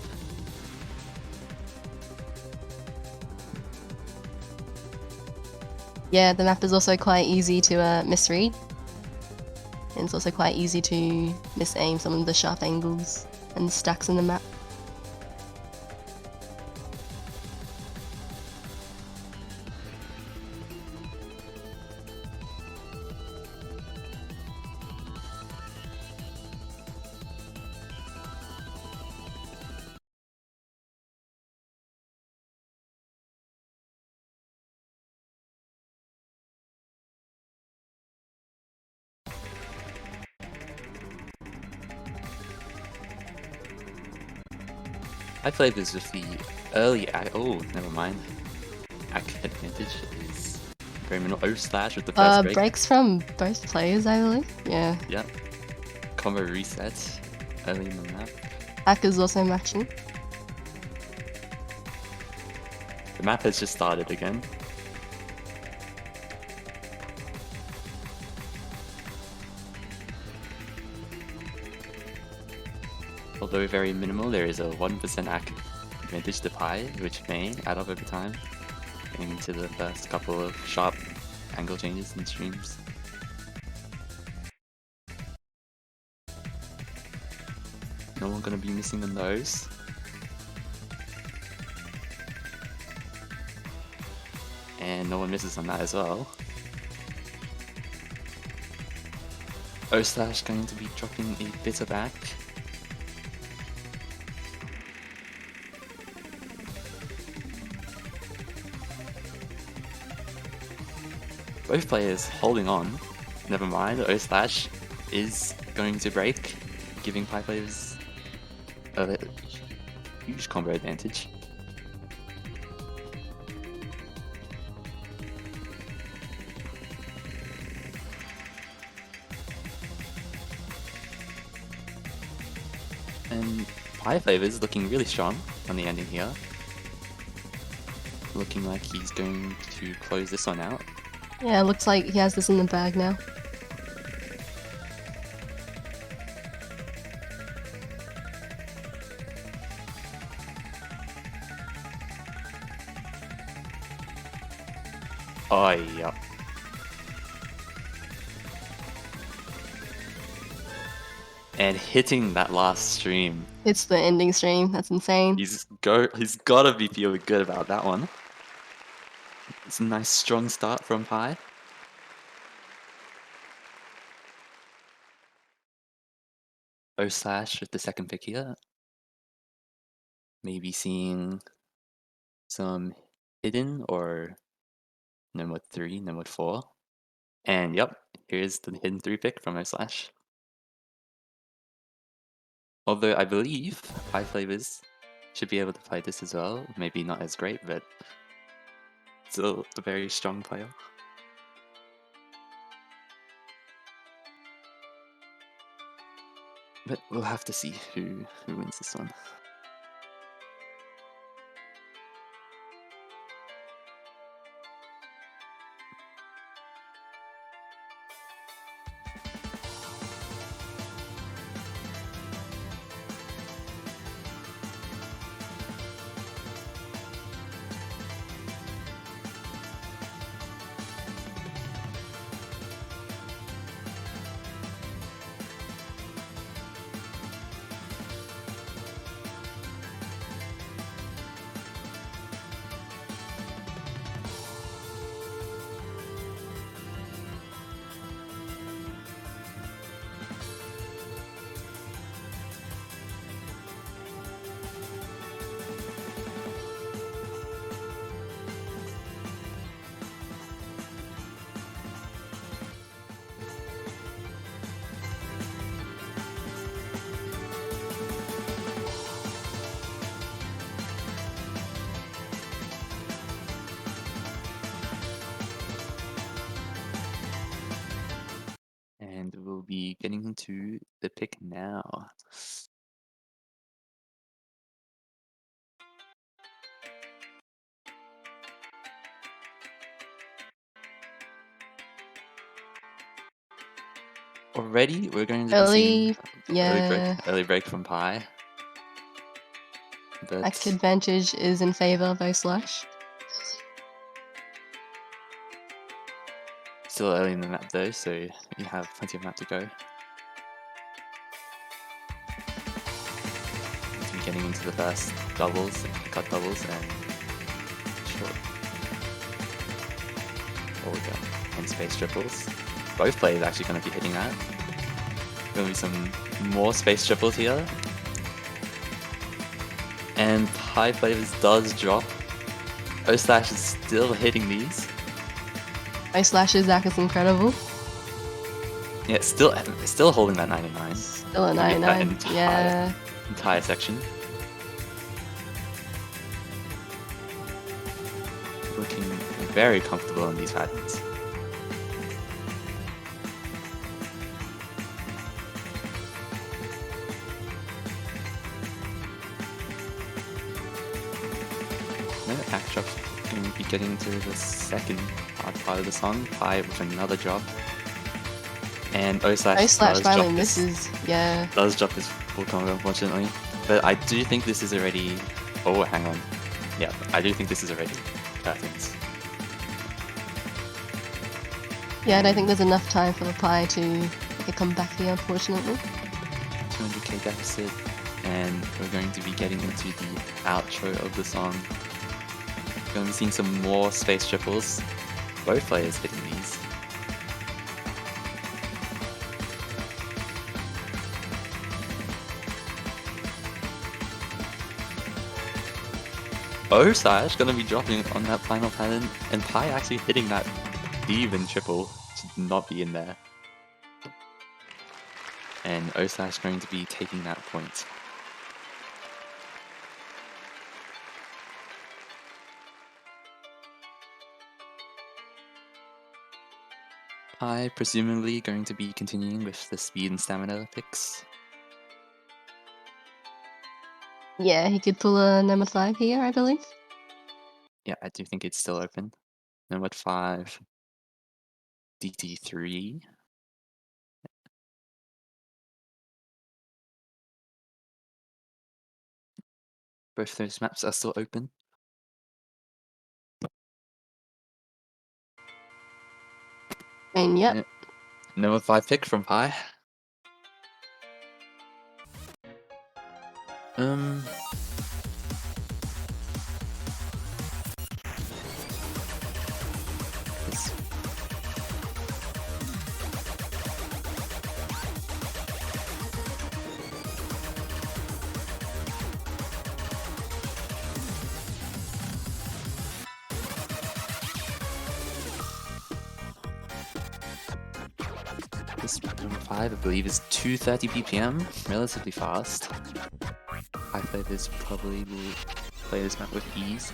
Yeah, the map is also quite easy to misread. And it's also quite easy to misaim some of the sharp angles and stacks in the map. I played this with the early oh, never mind. Ack advantage is very minimal. O slash with the first break. Breaks from both players, I believe. Yeah. Yep. Combo reset early in the map. Ack is also matching. The map has just started again. Although very minimal, there is a 1% Ack advantage to Pi, which may add up over time, getting into the first couple of sharp angle changes in streams. No one gonna be missing on those. And no one misses on that as well. O slash going to be dropping a bit of back. Both players holding on. Never mind, O slash is going to break, giving Pi players a huge combo advantage. And Pi Flavors looking really strong on the ending here. Looking like he's going to close this one out. Yeah, looks like he has this in the bag now. Oh, yeah. And hitting that last stream. It's the ending stream. That's insane. He's gotta be feeling good about that one. It's a nice strong start from Pi. O slash with the second pick here. Maybe seeing some hidden or no mode 3, no mode 4. And yep, here's the hidden 3 pick from O slash. Although I believe Pi Flavors should be able to play this as well. Maybe not as great, but still a very strong player. But we'll have to see who wins this one. And we'll be getting into the pick now. Already, we're going to be seeing early break from Pi. But Ack advantage is in favor of O slash. still early in the map though, so you have plenty of map to go. To be getting into the first doubles, cut doubles, and short. Oh, we go. And space triples. Both players actually going to be hitting that. Going to be some more space triples here. And Pi Flavors does drop. O slash is still hitting these. O slash's Ack is incredible. Yeah, still holding that 99. Still a 99. Yeah. Entire section. looking very comfortable in these patterns. No, Backdrop's going to be getting into the second hard part of the song, Pi with another drop. And O slash finally misses. Yeah. Does drop his full combo, unfortunately. But I do think this is already... Oh, hang on. Yeah, I do think this is already patterns. Yeah, I don't think there's enough time for the Pi to make a comeback here, unfortunately. 200k deficit, and we're going to be getting into the outro of the song. We're going to be seeing some more space triples. Both players hitting these. O/Slash gonna be dropping on that final pattern, and Pi actually hitting that even triple to not be in there. And O/Slash going to be taking that point. Pi presumably going to be continuing with the speed and stamina picks. Yeah, he could pull a number 5 here, I believe. Yeah, I do think it's still open. Number 5, DT3. Both those maps are still open. And yep. Yeah. Number 5 pick from Pi. This- This number 5, I believe, is 230 BPM, relatively fast. High players probably will play this map with ease.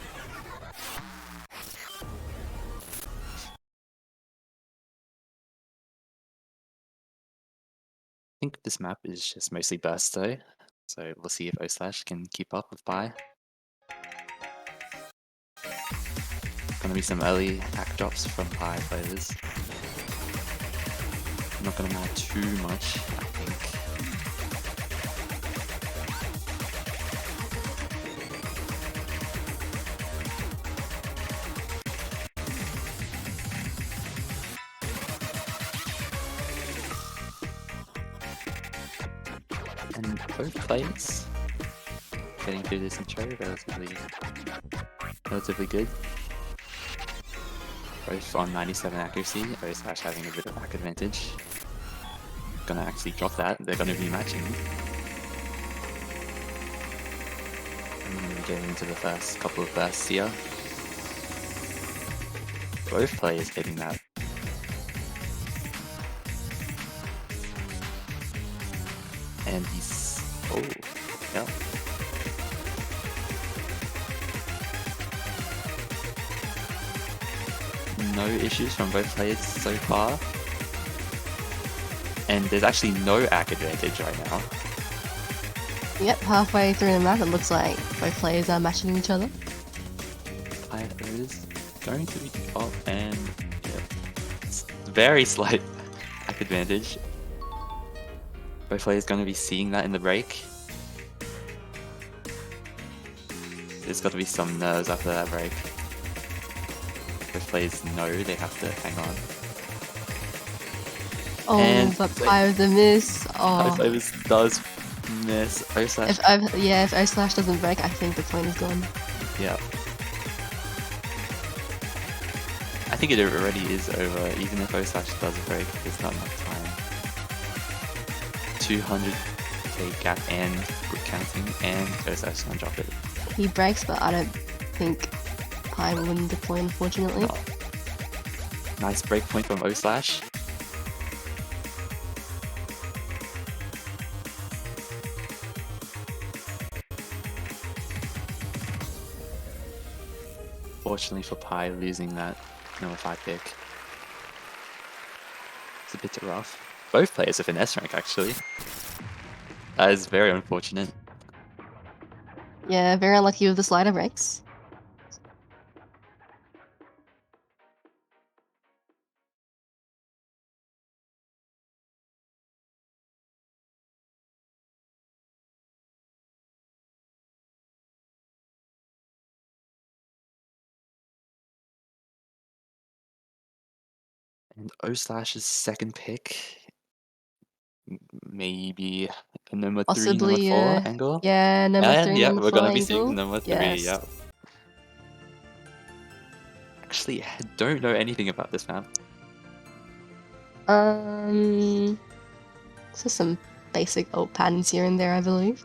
I think this map is just mostly burst though, so we'll see if O/Slash can keep up with Pi. Gonna be some early hack drops from Pi players. Not gonna matter too much, I think. And both players getting through this intro relatively good. Both on 97 accuracy, O/Slash having a bit of back advantage. Gonna actually drop that, they're gonna be matching. And then we get into the first couple of bursts here. Both players hitting that. And he's... oh, yeah. No issues from both players so far. And there's actually no ACK advantage right now. Yep, halfway through the map, it looks like both players are matching each other. is going to be up, and yeah, it's very slight ACK advantage. Both players going to be seeing that in the break. There's got to be some nerves after that break. Both players know they have to hang on. Oh, And but Pi with the miss. Oh. High Flavors does miss O slash. If O slash doesn't break, I think the point is gone. Yeah. I think it already is over. Even if O slash does break, there's not enough time. 200k gap and good counting, and O slash can drop it. He breaks, but I don't think Pi will win the point, unfortunately. Oh. Nice break point from O slash. unfortunately for Pi, losing that number 5 pick. It's a bit rough. Both players are finesse rank, actually. That is very unfortunate. Yeah, very unlucky with the slider breaks. And O/'s second pick, maybe a number 3, number Possibly, 4 angle. yeah, number And 3, yeah, number we're 4 gonna be seeing angle. number 3. Yes. Yeah. Actually, I don't know anything about this map. So some basic ult patterns here and there, I believe.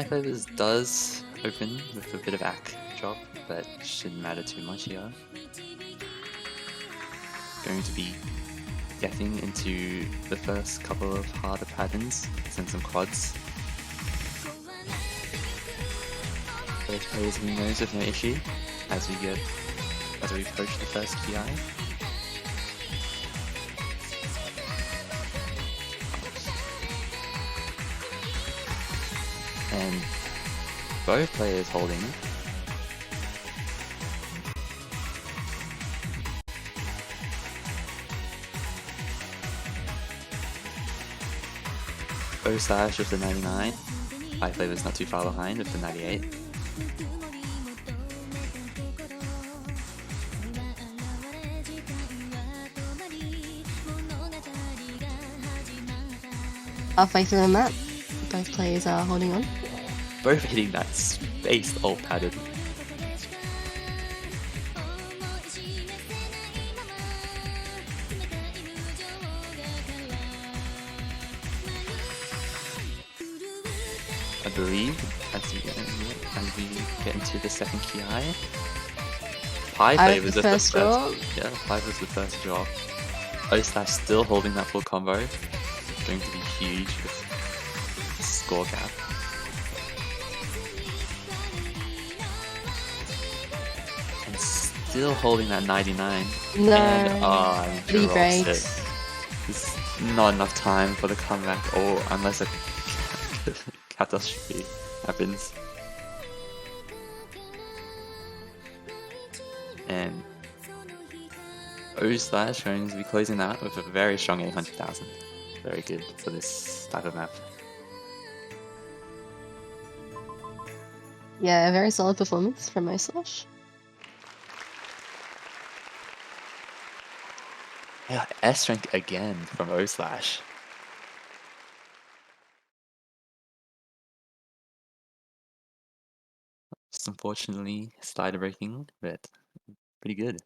Flavors does open with a bit of AC drop, but shouldn't matter too much here. Going to be getting into the first couple of harder patterns, and some quads. Both players win those with no issue as we approach the first PI. And both players holding. O/' with the 99. Flavor's not too far behind with the 98. Halfway through the map, both players are holding on. Both hitting that spaced ult pattern. I believe as we get into the second PI. Pi Flavors the first draw. Yeah, Pi was the first draw. O/ still holding that full combo. Going to be huge with the score gap. And still holding that 99. No. And He drops breaks. it. There's not enough time for the comeback, or unless a catastrophe happens. And O/ going to be closing that with a very strong 800,000. Very good for this type of map. Yeah, a very solid performance from O/. Yeah, S rank again from O/. Just unfortunately slider breaking, but pretty good.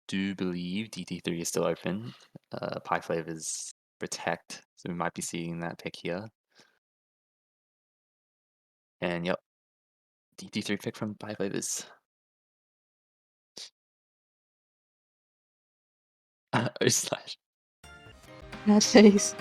Do believe DT3 is still open. Pi Flavors protect, so we might be seeing that pick here. And yep, DT3 pick from Pi Flavors. O/. Bad face.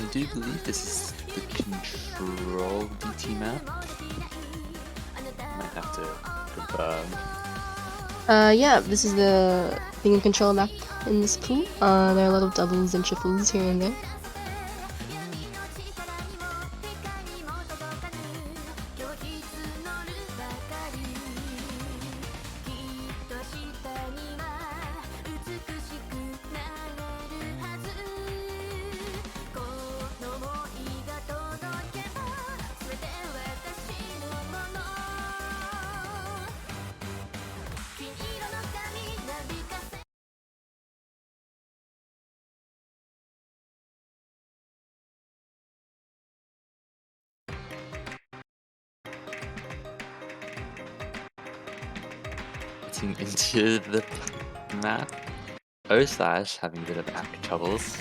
I do believe this is the control DT map. Might have to confirm. Yeah, this is the thing and control map in this pool. There are a lot of doubles and triples here and there. Getting into the map. O slash having a bit of act troubles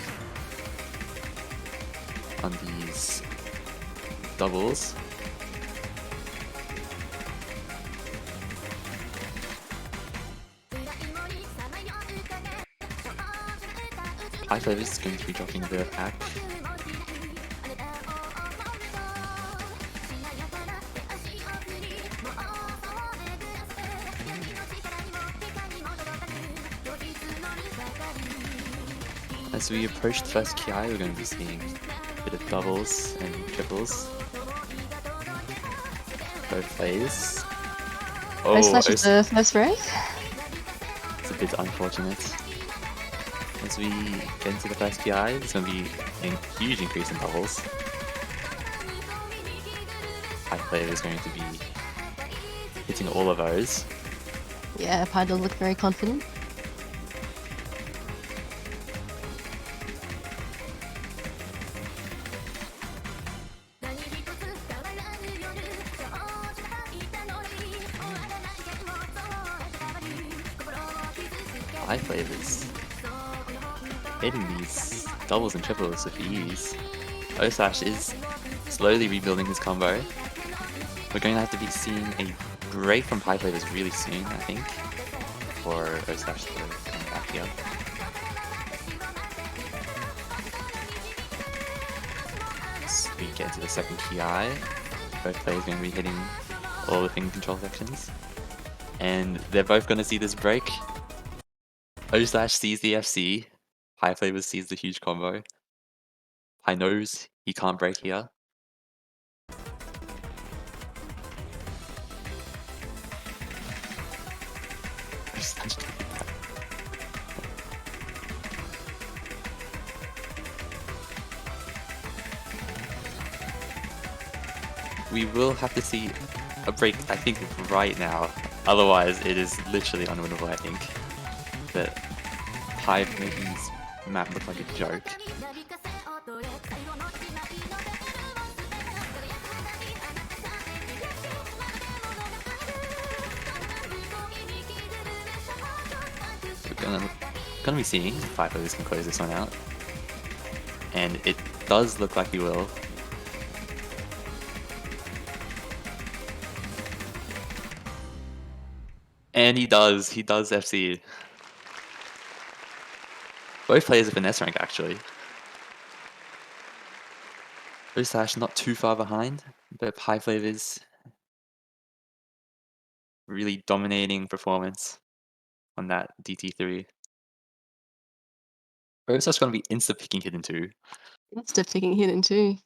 on these doubles. High Flavors is going to be dropping a bit of act. As we approach the first KI, we're going to be seeing a bit of doubles and triples. Both plays. Oh, slash is the first break. It's a bit unfortunate. As we get into the first PI, there's going to be a huge increase in doubles. High player is going to be hitting all of those. Yeah, Pi does look very confident. High flavors hitting these doubles and triples with ease. O-Slash is slowly rebuilding his combo. We're going to have to be seeing a break from High flavors really soon, I think, for O-Slash to come back here. As we get into the second PI, both players going to be hitting all the finger control sections, and they're both going to see this break. O-Slash sees the FC, High Flavors sees the huge combo. High knows he can't break here. We will have to see a break, I think, right now. Otherwise, it is literally unwinnable, I think. But Hive making this map look like a joke. We're gonna be seeing if Five Others can close this one out. And it does look like he will. And he does FC. Both players are finesse rank actually. O-Slash not too far behind, but High Flavors really dominating performance on that DT3. O-Slash gonna be insta-picking Hidden 2. Insta-picking Hidden 2.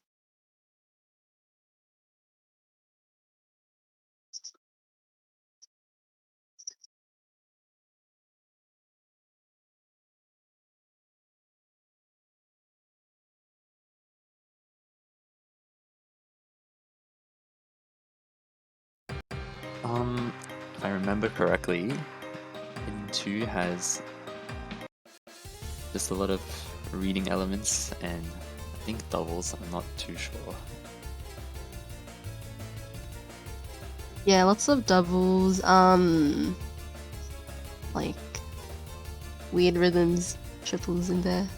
If I remember correctly, Hidden 2 has just a lot of reading elements and I think doubles, I'm not too sure. Yeah, lots of doubles, like weird rhythms, triples in there.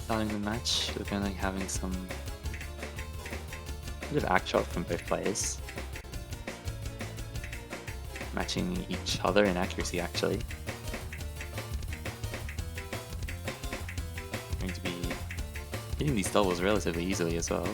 Starting the match, we're going to be having some bit of act shot from both players. Matching each other in accuracy, actually. Going to be hitting these doubles relatively easily as well.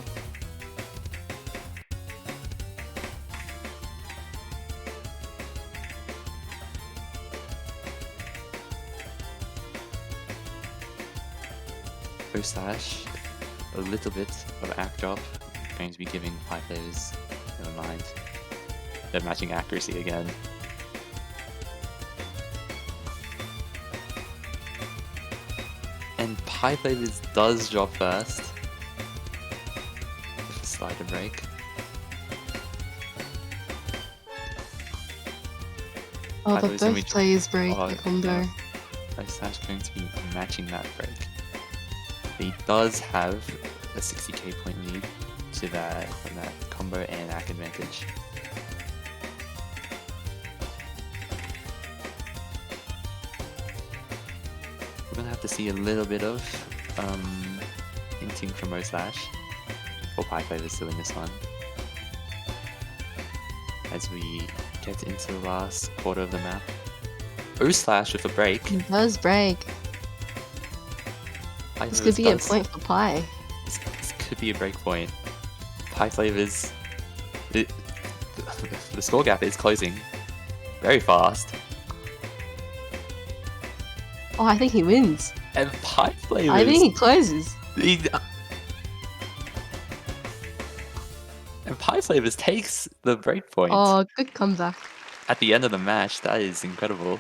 Slash, a little bit of act drop, going to be giving 5 players, never mind. They're matching accuracy again. And Pie Flavors does drop first. With a slider break. Oh, but both players break the combo. Yeah. Slash going to be matching that break. He does have a 60k point lead to that from that combo and act advantage. We're gonna have to see a little bit of hinting from O-Slash or Pie Flavor still in this one. As we get into the last quarter of the map. O-Slash with a break. He does break. This could be a point for Pie. This could be a break point. Pie Flavors. The score gap is closing very fast. Oh, I think he wins. And Pie Flavors. I think he closes. And Pie Flavors takes the break point. Oh, good comeback. At the end of the match, that is incredible.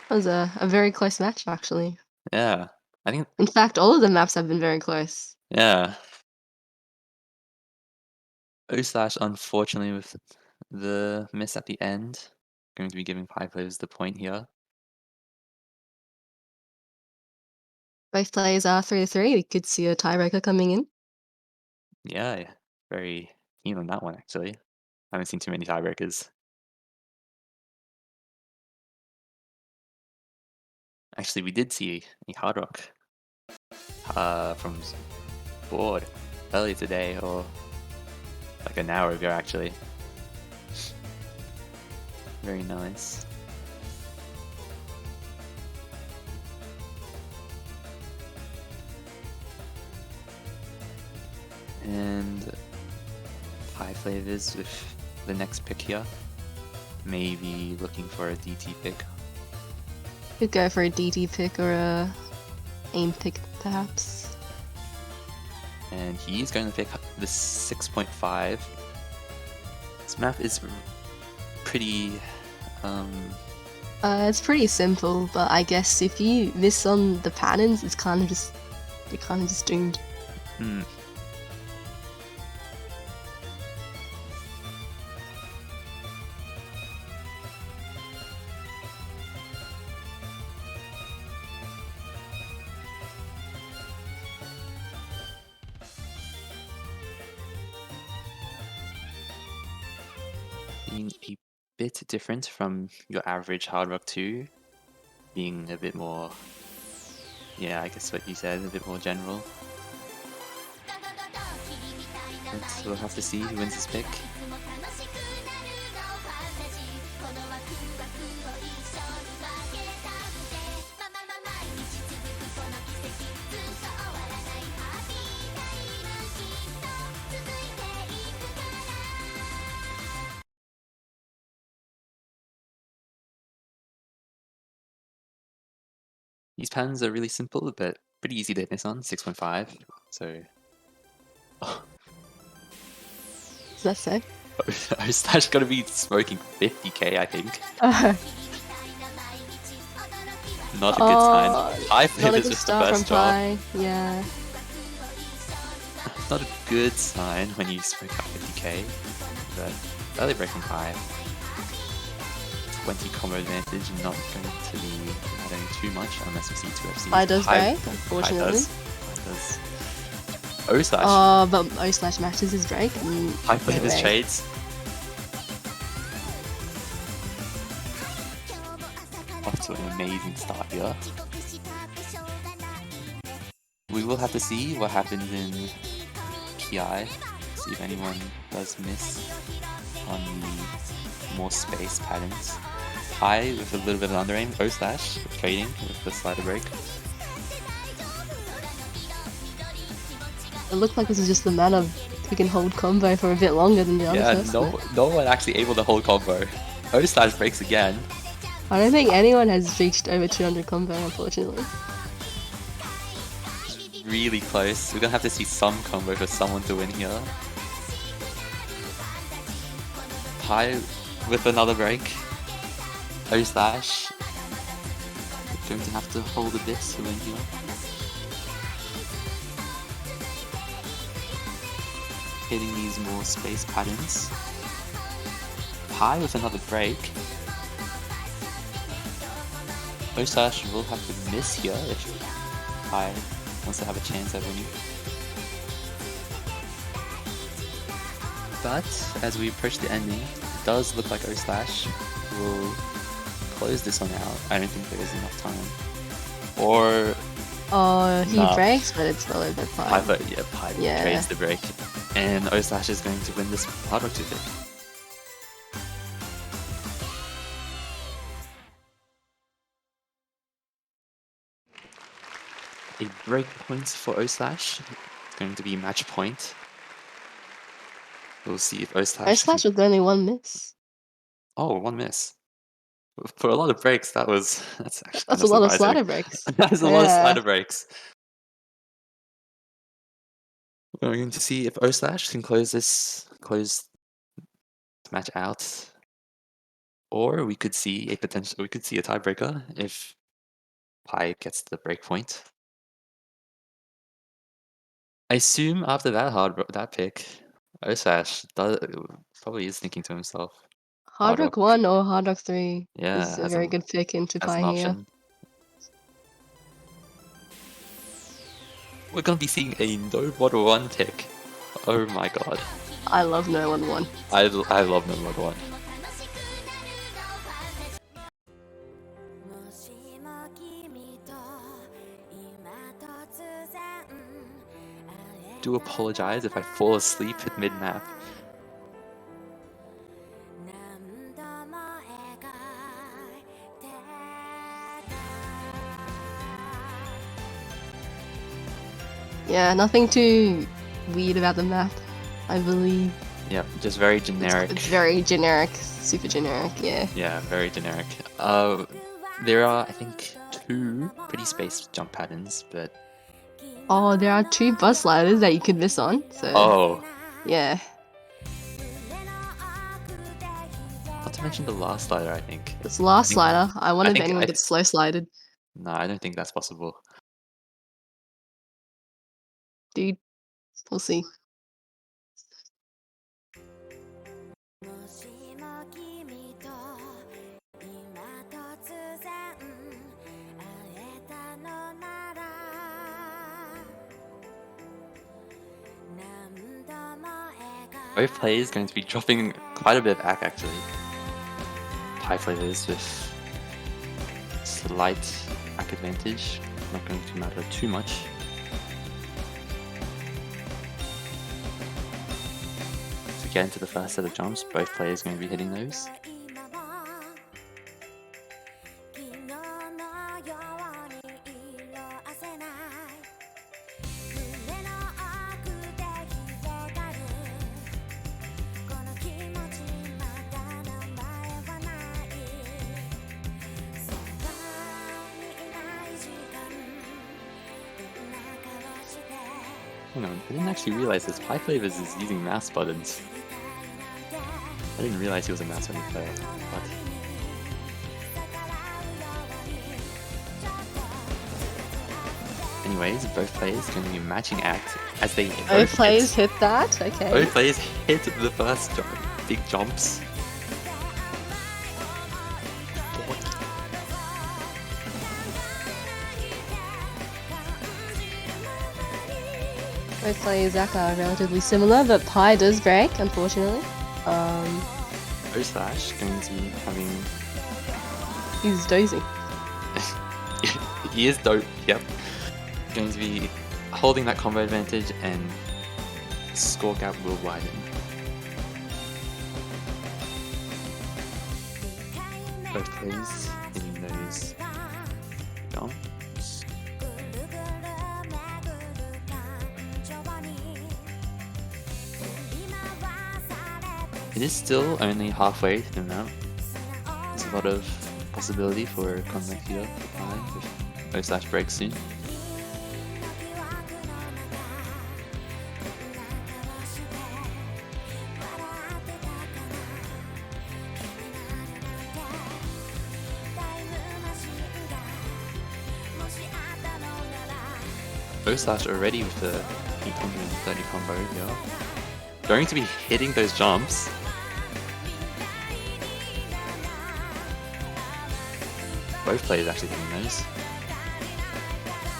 That was a very close match, actually. Yeah, I think. In fact, all of the maps have been very close. Yeah. O-Slash, unfortunately, with the miss at the end, going to be giving Pie Flavors the point here. Both players are 3-3. We could see a tiebreaker coming in. Yeah, very keen on that one, actually. I haven't seen too many tiebreakers. Actually, we did see a Hard Rock from board earlier today, or like an hour ago, actually. Very nice. And Pie Flavors with the next pick here. Maybe looking for a DT pick. Could go for a DT pick or a aim pick, perhaps. And he's going to pick the 6.5. This map is pretty... It's pretty simple, but I guess if you miss on the patterns, it's kind of just... you're kind of just doomed. Hmm. Being a bit different from your average Hard Rock 2, being a bit more, yeah, I guess what you said, a bit more general. But we'll have to see who wins this pick. These patterns are really simple, but pretty easy to miss on, 6.5, so... Oh. Is that so? O-Slash gonna be smoking 50k, I think. Not a good sign. Pie Flavors with the first job. Yeah. Not a good sign when you smoke out 50k, but early breaking Pie. 20 combo advantage, not going to be adding too much unless we see 2FC. Pie does break, unfortunately. Pie does. O-Slash. Oh, but O-Slash matches his break. Pie Flavors trades. off to an amazing start here. We will have to see what happens in PI, see if anyone does miss on the more space patterns. Pi with a little bit of under aim, O slash trading with the slider break. It looked like this is just the man of who can hold combo for a bit longer than the other person. No one actually able to hold combo. O slash breaks again. I don't think anyone has reached over 200 combo, unfortunately. Really close. We're gonna have to see some combo for someone to win here. Pi with another break. O slash. Going to have to hold a bit to win here. Hitting these more space patterns. Pi with another break. O slash will have to miss here if Pi wants to have a chance at winning. But as we approach the ending, it does look like O slash will close this one out. I don't think there is enough time. Or oh, he breaks, but it's followed by Pi. Pi trades the break. And O slash is going to win this Hard Rock 250. A break point for O slash. It's going to be match point. We'll see if O slash. O slash with only one miss. Oh, one miss. For a lot of breaks, that's actually that's a lot of slider breaks. That's a lot of slider breaks. We're going to see if O slash can close this match out, or we could see a tiebreaker if Pi gets the break point. I assume after that pick, O slash probably is thinking to himself. Hard Rock 1 or Hard Rock 3 Yeah, is a very good pick into Pi here. Option. We're gonna be seeing a no model 1 pick. Oh my god. I love no one 1. I love no model 1. Do apologize if I fall asleep at mid-map. Yeah, nothing too weird about the map, I believe. Yeah, just very generic. It's very generic, super generic, yeah. Yeah, very generic. There are, I think, 2 pretty spaced jump patterns, but... Oh, there are 2 bus sliders that you could miss on, so... Oh. Yeah. Not to mention the last slider, I think. This last slider, I wonder if anyone gets slow slided. No, I don't think that's possible. Dude, we'll see. Both players going to be dropping quite a bit of back actually. Pi players with slight back advantage, not going to matter too much. To get into the first set of jumps, both players going to be hitting those. Hang on, I didn't actually realize this. Pi Flavors is using mouse buttons. I didn't realize he was a mouse button player. But... anyways, both players going to be matching act as they both players hit that? Okay. Both players hit the first big jumps. Both players are relatively similar, but Pi does break, unfortunately. O slash going to be having He's dozing. He is dope. Yep. Going to be holding that combo advantage, and score gap will widen. Both players hitting those jumps. It is still only halfway through the map. There's a lot of possibility for a comeback here for Pi if O/slash breaks soon. O/slash already with the 830 combo here. Going to be hitting those jumps. Both players actually hitting those.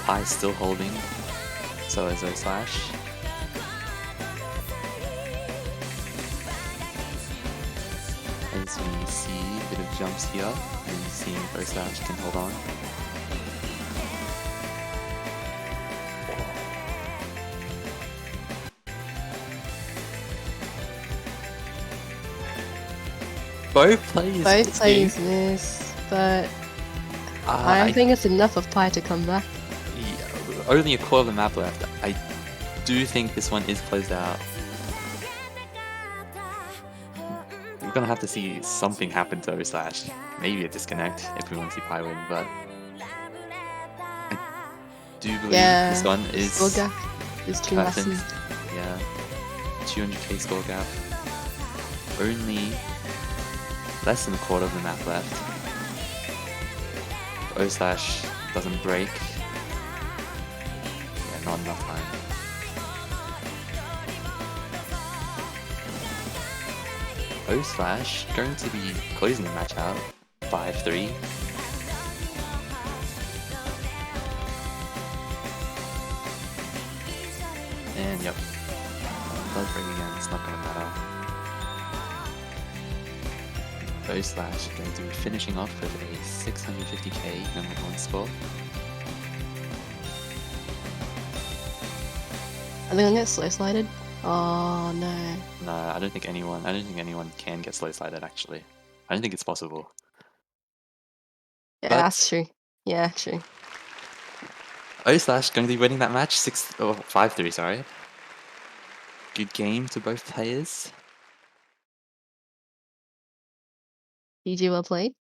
Pi still holding, so is O/slash. As we see a bit of jumps here, and seeing if O/slash can hold on. Both players miss, but I don't think it's enough of Pi to come back. Yeah, only a quarter of the map left. I do think this one is closed out. We're gonna have to see something happen to O/slash. Maybe a disconnect if we want to see Pi win, but I do believe this one is score gap is too perfect. massive. Yeah, 200k score gap. Only less than a quarter of the map left. If O/slash doesn't break, yeah, not enough time. O/slash going to be closing the match out 5-3. And yep, does break again, it's not gonna matter. O/slash going to be finishing off with a 650k #1 score. Are they gonna get slow slided? Oh no. No, I don't think anyone can get slow slided actually. I don't think it's possible. Yeah, But- that's true. Yeah, true. O/slash going to be winning that match 5-3, sorry. Good game to both players. GG, well played.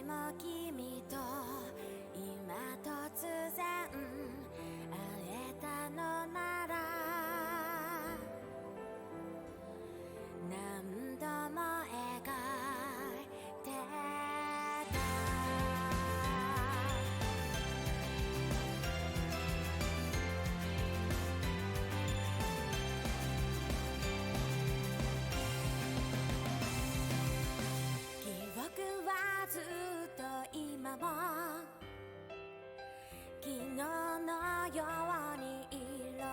も君と今突然会えたのなら何度も描いてた記憶はずっと今も昨日のように色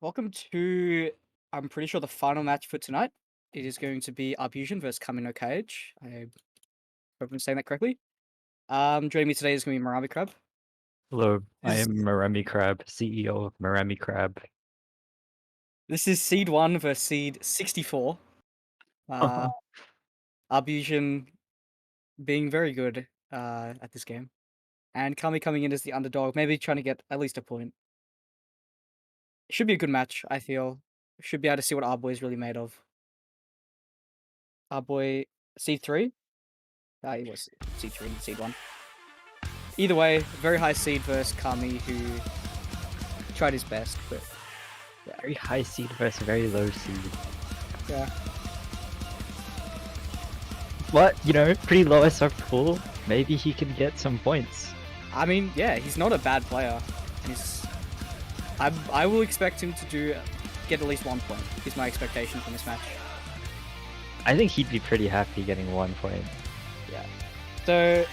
Welcome to, I'm pretty sure, the final match for tonight. It is going to be Arbusion versus Kamino Cage. I hope I'm saying that correctly. Joining me today is going to be Marami Crab. Hello, I Is- am Marami Crab, CEO of Marami Crab. This is Seed 1 versus Seed 64. Arbusion being very good at this game. And Kami coming in as the underdog, maybe trying to get at least a point. It should be a good match, I feel. Should be able to see what our boy is really made of. Our boy, Seed 3? He was Seed 3, Seed 1. Either way, very high seed versus Kami, who tried his best, but Very high seed versus very low seed. yeah. But, you know, pretty low SF pool. Maybe he can get some points. I mean, yeah, he's not a bad player. He's, I will expect him to get at least 1 point. Is my expectation from this match. I think he'd be pretty happy getting 1 point. Yeah. So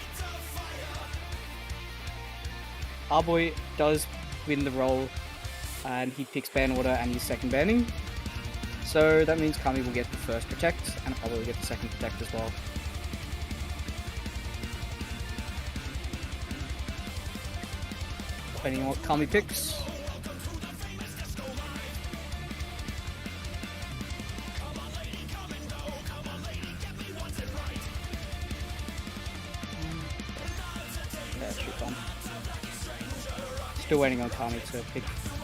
our boy does win the roll, and he picks ban order and his second banning. So that means Kami will get the first protect, and probably will get the second protect as well. Depending on what Kami picks. Yeah, shoot bomb. Still waiting on Kami to pick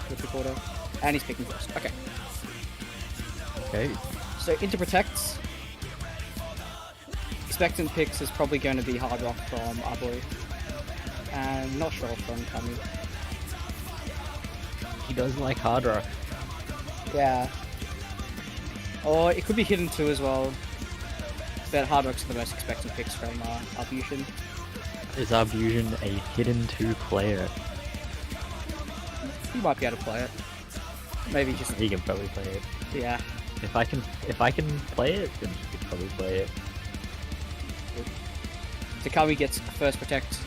the pick order. And he's picking first. Okay. Okay. So into protects. Expectant picks is probably going to be Hard Rock from our boy. And not sure from Kami. He does like hard rock. Yeah. Or it could be Hidden 2 as well. But Hard Rock's the most expectant picks from Arbusion. Is Arbusion a hidden 2 player? He might be able to play it. Maybe just He can probably play it. yeah. If I can play it, then he could probably play it. So Kami gets first protect.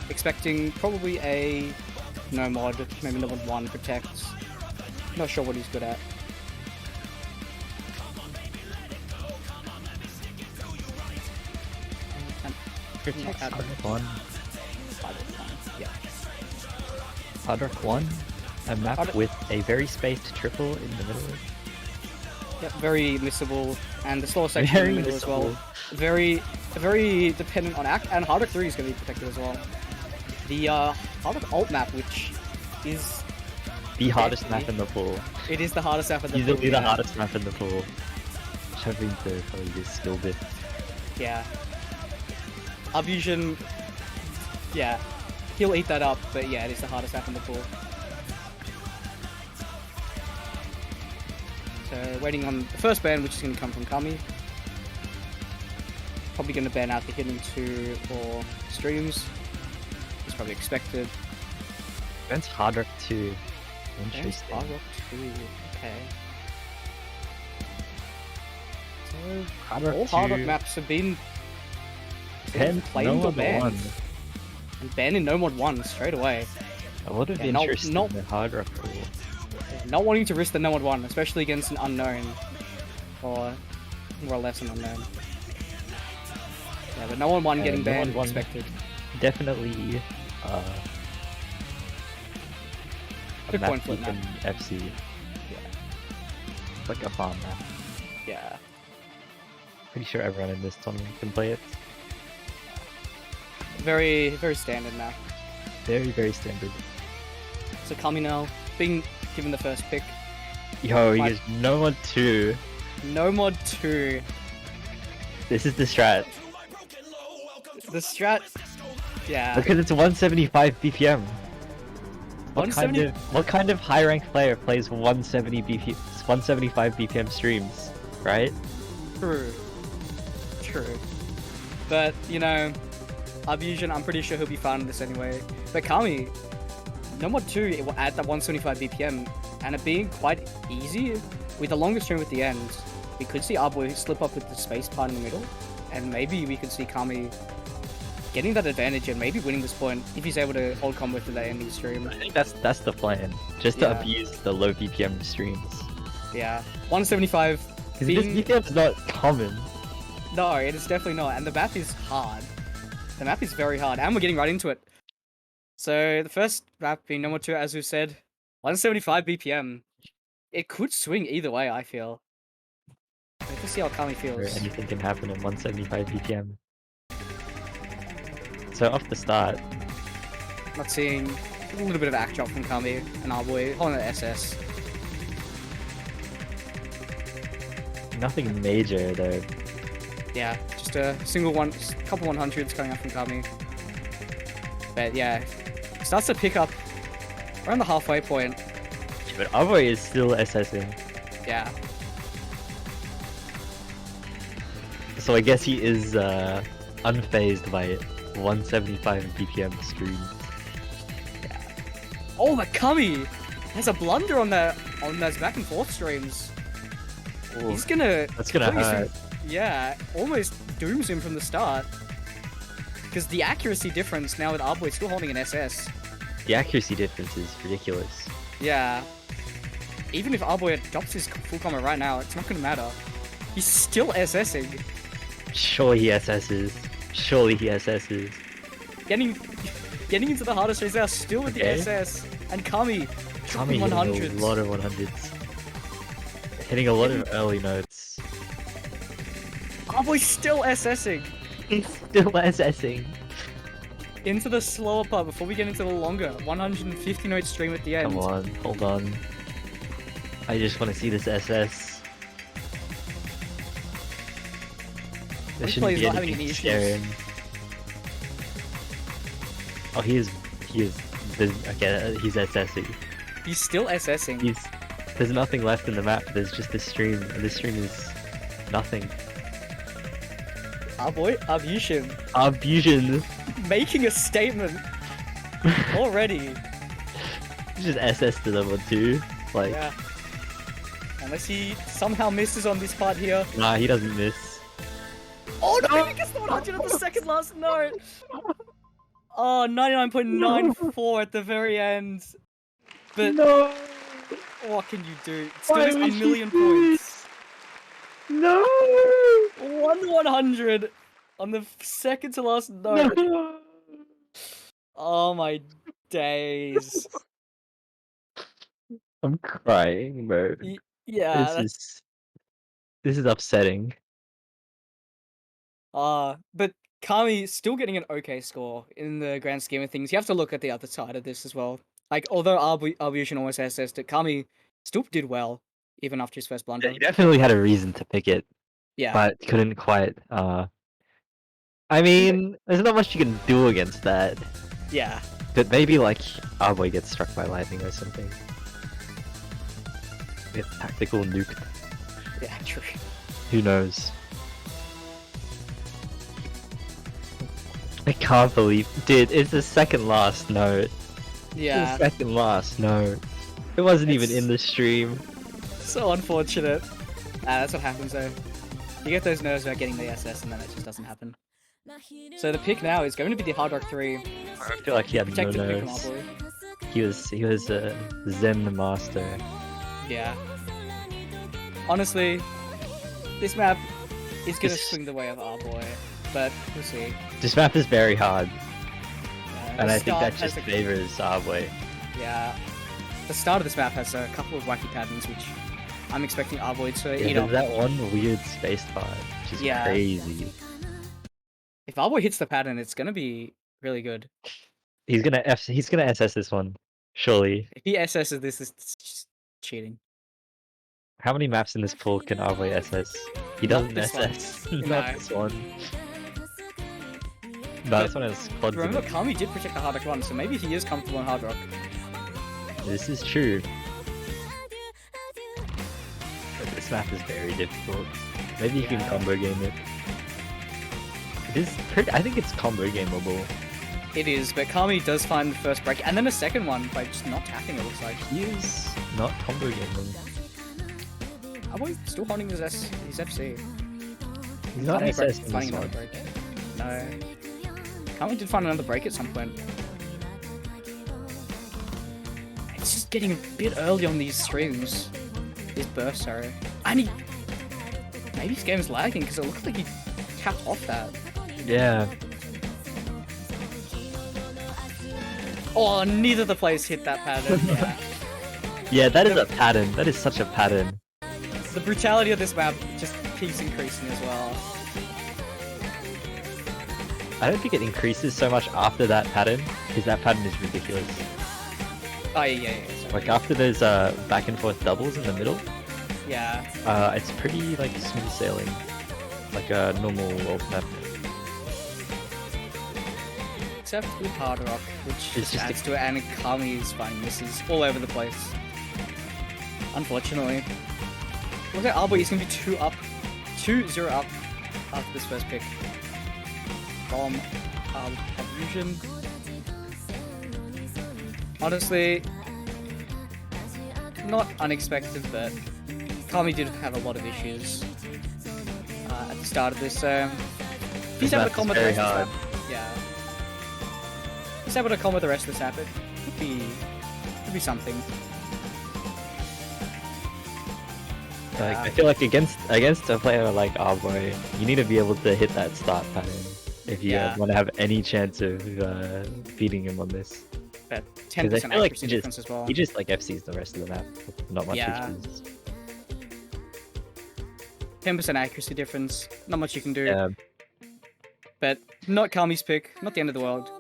Expecting probably a no mod, maybe number 1 protect. Not sure what he's good at. And Protect Hard Hard Rock 1. yeah. Hard Rock 1. A map Hard- with a very spaced triple in the middle. Yep, very missable, and the slower section Very in the middle as well. Very dependent on act, and Hard Rock 3 is going to be protected as well. The Hard Rock alt map, which is The hardest map in the pool. it is the hardest map in the Easily pool, the yeah. hardest map in the pool. Shoving to probably this skill bit. Yeah. Arbusion, yeah, he'll eat that up, but yeah, it is the hardest map in the pool. So waiting on the first ban, which is going to come from Kami. Probably going to ban out the Hidden 2 or streams. It's probably expected. That's Hard Rock 2. Bans Interesting. Hard Rock 2, okay. So Hard Rock all Hard Rock 2. maps have been Pen, played no or one banned. won. And banned in No Mod 1 straight away. A lot of Yeah, no- interest no- in the Hard Rock pool. Not wanting to risk the No Mod 1, especially against an unknown. Or more or less an unknown. Yeah, but No Mod 1 getting No Mod banned 1. expected. Definitely a Good map point you flip can map. FC. Yeah. It's like a farm map. Yeah. Pretty sure everyone in this tournament can play it. Very, very standard map. Very, very standard. So Kami now, being given the first pick. Yo, he My- has no one 2. No Mod 2. This is the strat. The strat. Yeah. Because it's 175 BPM. What 170 kind of high ranked player plays 175 BPM streams, right? True. True. But, you know, Arbusion, I'm pretty sure he'll be fine with this anyway. But Kami, No Mod 2, it will add that 175 BPM, and it being quite easy, with the longer stream at the end, we could see our boy slip up with the space part in the middle, and maybe we could see Kami getting that advantage and maybe winning this point if he's able to hold combo through that ending stream. I think that's the plan. Just to Yeah. abuse the low BPM streams. Yeah, 175. Because this BPM is not common. No, it is definitely not, and the map is hard. The map is very hard, and we're getting right into it. So the first map being number 2, as we've said, 175 BPM. It could swing either way, I feel. Let's see how Kami Where feels. anything can happen at 175 BPM. So off the start, Not seeing a little bit of act drop from Kami and our boy holding the SS. nothing major though. Yeah, just a single one, couple 100s coming up from Kami. But yeah, starts to pick up around the halfway point. But Avoy is still SSing. Yeah, So I guess he is unfazed by it. 175 BPM stream. oh, but Kami has a blunder on those back and forth streams. He's gonna. That's gonna please, hurt. Yeah, almost dooms him from the start. Because the accuracy difference now with Arboy still holding an SS. The accuracy difference is ridiculous. Yeah. Even if Arboy drops his full combo right now, it's not gonna matter. He's still SSing. Sure he SS's. Surely he SS's. Getting into the hardest race now, still with the Okay. SS. And Kami, Kami triple hitting 100s. a lot of 100s. Hitting a lot of early notes. Arboy's still SSing. He's still SSing. Into the slower part before we get into the longer 150 note stream at the end. Come on, hold on. I just want to see this SS. There Replay shouldn't is be not having anything any to scare issues. him. Oh, he is, okay, he's SSing. He's still SSing. There's nothing left in the map, there's just this stream, and this stream is nothing. Arboy, Abushin, Abusion! making a statement already. He just SS to them on 2. Like, Yeah. Unless he somehow misses on this part here. nah, he doesn't miss. Oh no, he gets the 100 at the second last note. Oh, 99.94 at the very end. But No! what can you do? Still Why has a would you million do points. No! 100 on the second to last note. No! Oh my days. I'm crying, bro. Yeah, This is upsetting. but Kami still getting an okay score in the grand scheme of things. You have to look at the other side of this as well. Like, although Arbushin almost SS'd it, Kami still did well, even after his first blunder. He definitely had a reason to pick it, Yeah, but couldn't quite. I mean, there's not much you can do against that. yeah. But maybe like Arboy gets struck by lightning or something. Get tactical nuke. Yeah, true. Who knows? I can't believe, dude. It's the second last note. Yeah, The second last note. It wasn't even It's- in the stream. so unfortunate. That's what happens though. You get those nerves about getting the SS and then it just doesn't happen. So the pick now is going to be the Hard Rock 3. I feel like he had no Protected pick from nerves. Arboy. He was a Zen master. Yeah. Honestly, this map is gonna This- swing the way of Arboy, but we'll see. This map is very hard, and The I think start that has just a- favors Arboy. Yeah. The start of this map has a couple of wacky patterns, which I'm expecting Arboy to Yeah, eat up. there's that one weird space part, which is Yeah. crazy. If Arboy hits the pattern, it's gonna be really good. He's gonna SS this one, surely. If he SS's this, it's just cheating. How many maps in this pool can Arboy SS? He doesn't this one. SS. No. Not this one. No, this one has quads in Remember, it. Kami did protect the Hard Rock 1, so maybe he is comfortable on Hard Rock. This is true. But this map is very difficult. Maybe you can Yeah. combo game it. I think it's combo gameable. It is, but Kami does find the first break, and then a second one by just not tapping, it looks like. He is not combo gaming. Arboy still holding his FC. He's not Kami SS in finding this another one. break. No. Kami did find another break at some point. It's just getting a bit early on these streams. These bursts, sorry. And maybe his game is lagging because it looks like he tapped off that. Yeah. Oh, neither of the players hit that pattern. Yeah. Yeah, that is a pattern. That is such a pattern. The brutality of this map just keeps increasing as well. I don't think it increases so much after that pattern, because that pattern is ridiculous. Oh yeah. Sorry. Like after those back and forth doubles in the middle, Yeah. it's pretty like smooth sailing, like a normal world map. Except with Hard Rock, which It's just just adds to it, and Kami is finding misses all over the place. Unfortunately. Look at Arboy, he's gonna be 2-0 up after this first pick. From Illusion. Honestly, not unexpected, but Kami did have a lot of issues at the start of this, so he's able to combat the very rest of hard. this map. Yeah. He's able to combat the rest of this map. It could be something. Like, I feel like against a player like Arboy, you need to be able to hit that start pattern if you Yeah. want to have any chance of beating him on this. But 'Cause 10% I feel like accuracy difference as well. he just like FCs the rest of the map. With not much Yeah. issues. 10% accuracy difference. Not much you can do. Yeah. But not Kami's pick. Not the end of the world.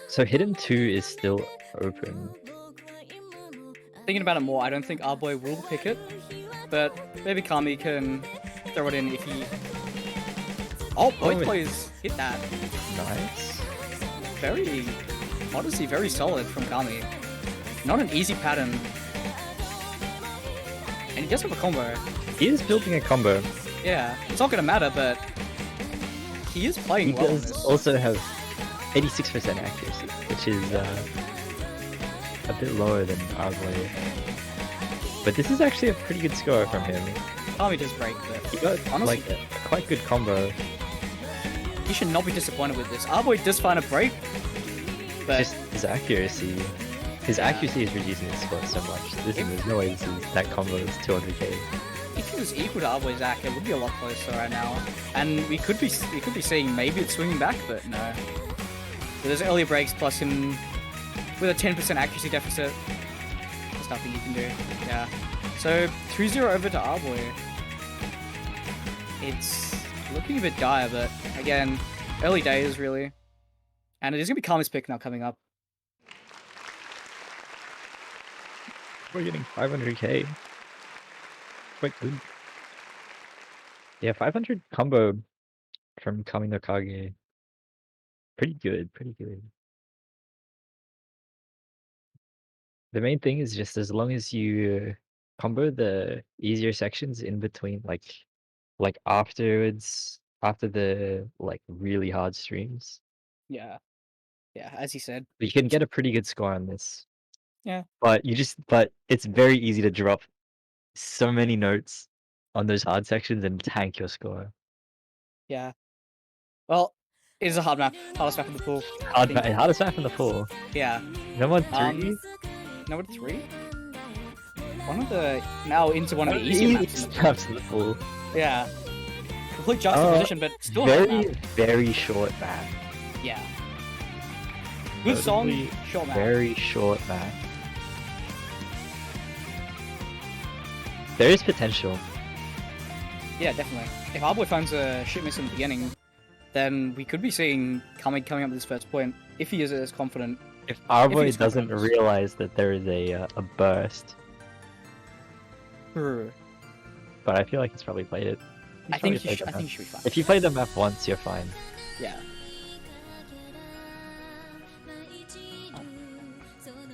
So hidden 2 is still open. Thinking about it more, I don't think Arboy will pick it. But maybe Kami can throw it in if he... Oh, both Oh, players hit that. Nice. Very... Honestly, very solid from Kami. Not an easy pattern. And he does have a combo. He is building a combo. Yeah, it's not gonna matter, but... He is playing He well on does this. also have 86% accuracy, which is a bit lower than Arboy. But this is actually a pretty good score from him. Kami does break, but... He got Honestly- like a quite good combo. He should not be disappointed with this. Arboy does find a break, but Just his accuracy. His accuracy is reducing his score so much. There's no way that combo is 200k. if it was equal to Arboy's Ack, it would be a lot closer right now. And we could be seeing maybe it's swinging back, but no. So there's early breaks plus him with a 10% accuracy deficit. There's nothing you can do. Yeah. So 2-0 over to Arboy. It's looking a bit dire, but again, early days really. And it is gonna be Kami's pick now coming up. We're getting 500k. Quite good. Yeah, 500 combo from Kami no Kage. Pretty good, pretty good. The main thing is just as long as you combo the easier sections in between, like afterwards, after the like really hard streams, Yeah. Yeah, as you said. you can get a pretty good score on this. Yeah. But it's very easy to drop so many notes on those hard sections and tank your score. Yeah. Well, it is a hard map. Hardest map in the pool. Hardest map in the pool. Yeah. Number 3. Number 3? One of the... Now into one of the easier maps. maps in the pool. Yeah. Complete juxtaposition, but still a hard Very, map. very short map. Yeah. Good song, Totally short map. Very short map. There is potential. Yeah, definitely. If Arboy finds a shit miss in the beginning, then we could be seeing Kami coming up with his first point, if he is as confident. If he's Arboy doesn't confident. realize that there is a burst, Brr. but I feel like he's probably played it. I think he should be fine. If you play the map once, you're fine. Yeah.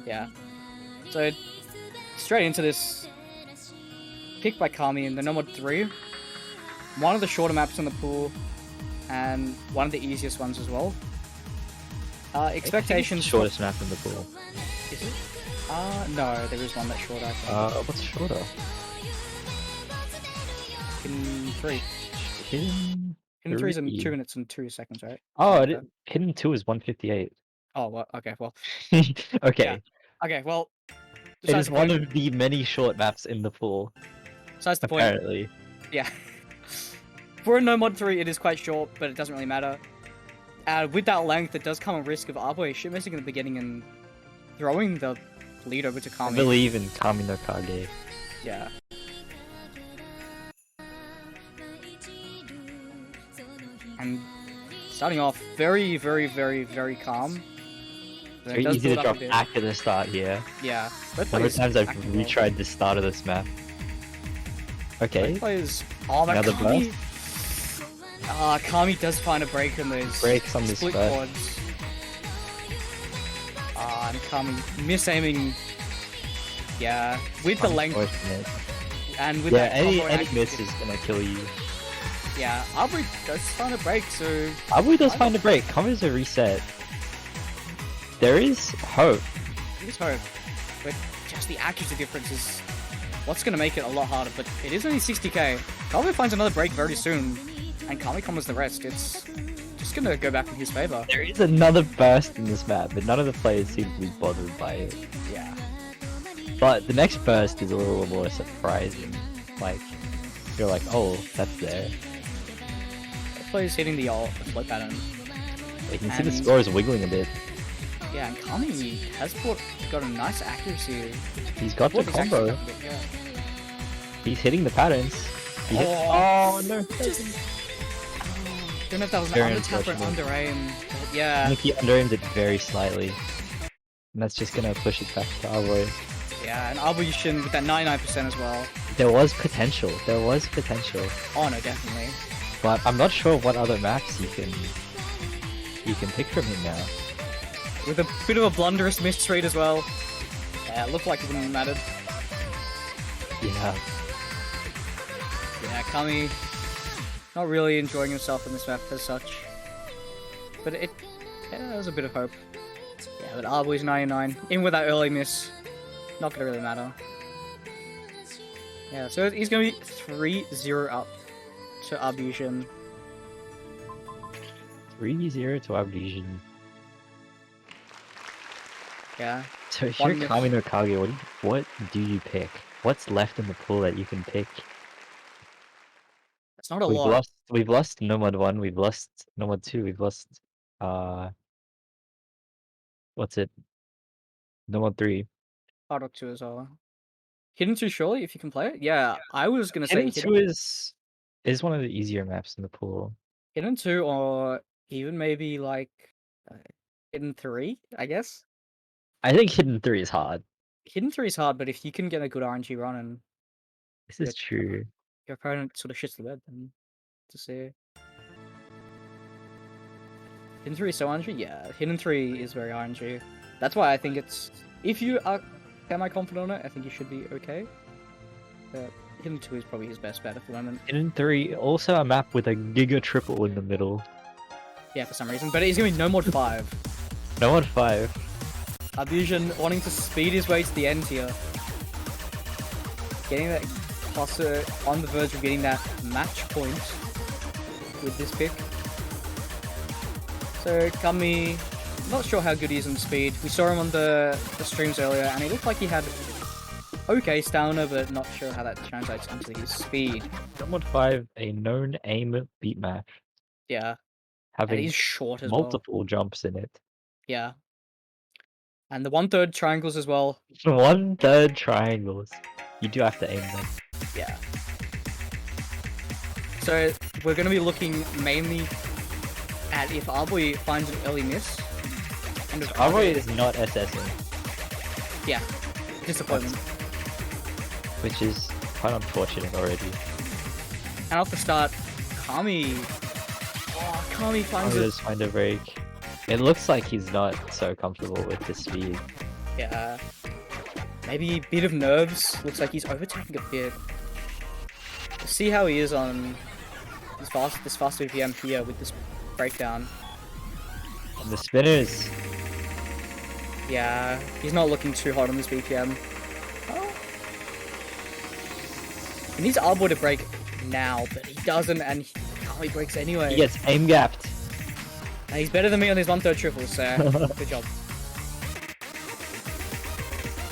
Yeah. So, straight into this. Picked by Kami in the number 3. One of the shorter maps in the pool, and one of the easiest ones as well. Expectations. Shortest map in the pool. Is it? No, there is one that's shorter. I think. What's shorter? In 3. Hidden Hidden 3 is in 2 3. minutes and 2 seconds, right? Oh, Something like that. Hidden 2 is 158. Oh, well, okay, well. Okay. Okay, well. It Besides is the one point, of the many short maps in the pool, besides the point, apparently. yeah. For a no mod 3, it is quite short, but it doesn't really matter. With that length, it does come a risk of Arboy shit missing in the beginning and throwing the lead over to I Kami. believe in Kami no Kage. Yeah. And starting off very, very, very, very calm. Then it Very does easy to build up a drop bit. back at the start here. Yeah. Both Number of players times I've acting well. retried the start of this map. Okay, Both players. Oh, that another Kami. burst. Kami does find a break in those Breaks on this split burst. quads. And Kami misaiming. Yeah, with the length Unfortunate. and with Yeah, that any combo action- miss is gonna kill you. Yeah, Aubrey does find a break, so Abu does find a break. Comes a reset. There is hope. there's hope. But just the accuracy difference is what's going to make it a lot harder. But it is only 60k. Kami finds another break very soon, and Kami combos the rest. It's just going to go back in his favor. There is another burst in this map, but none of the players seem to be bothered by it. Yeah. But the next burst is a little more surprising. Like, you're like, oh, that's there. Players hitting the ult, the float pattern. You can see the And- score is wiggling a bit. Yeah, and Kami has got a nice accuracy. He's got the Brought his accuracy combo. up a bit, yeah. He's hitting the patterns. He hit- Oh, no. Don't know if that was an Very under tap or an unfortunate. under aim. But I yeah, think he under-aimed it very slightly. And that's just gonna push it back to Avoy. yeah, and Arbushin with that 99% as well. There was potential. There was potential. Oh no, definitely. But I'm not sure what other maps you can pick from him now. With a bit of a blunderous misread as well. Yeah, it looked like it wouldn't have mattered. Yeah. Yeah, Kami not really enjoying himself in this map as such. But yeah, there's a bit of hope. Yeah, but Arboy's 99. In with that early miss. Not gonna really matter. Yeah, so he's gonna be 3-0 up to Arbushin. 3-0 to Abdision. Yeah. So if One you're miss. Kami no Kage, what do you pick? What's left in the pool that you can pick? It's not a lot. We've lost Nomad 1, we've lost Nomad 2, we've lost what's it? Nomad 3. Hard up 2 as well. Hidden 2 surely, if you can play it? Yeah, I was gonna say Hidden 2 is one of the easier maps in the pool. Hidden 2 or even maybe like Hidden 3, I guess. I think Hidden 3 is hard. Hidden 3 is hard, but if you can get a good RNG run and This is true. your opponent sort of shits the bed, then to see. Hidden 3 is so RNG? Yeah, Hidden 3 is very RNG. That's why I think it's... If you are semi-confident on it, I think you should be okay. But Hidden 2 is probably his best bet at the moment. Hidden 3, also a map with a Giga Triple in the middle. Yeah, for some reason. But he's going to be no mod 5. Nomad 5. Abusion wanting to speed his way to the end here. Getting that cluster on the verge of getting that match point with this pick. So Kami, not sure how good he is on speed. We saw him on the streams earlier and he looked like he had okay stamina, but not sure how that translates onto his speed. Nomad 5, a known aim beat map, Yeah, and having he's short as well. multiple jumps in it. Yeah. And the 1/3 triangles as well. 1/3 triangles. You do have to aim them. Yeah. So we're going to be looking mainly at if Arboy finds an early miss. And if Avoy is not SSing, yeah, disappointment. which is quite unfortunate already. And off the start, Kami. Oh, Kami finds Avoy it. does find a break. It looks like he's not so comfortable with the speed. Yeah. Maybe a bit of nerves. Looks like he's overtaking a bit. Let's see how he is on this fast BPM here with this breakdown. And the spinners, Yeah, he's not looking too hot on this BPM. Oh. He needs Arboy to break now, but he doesn't, and Kami breaks anyway. He gets aim gapped. And he's better than me on his 1/3 triples, so good job.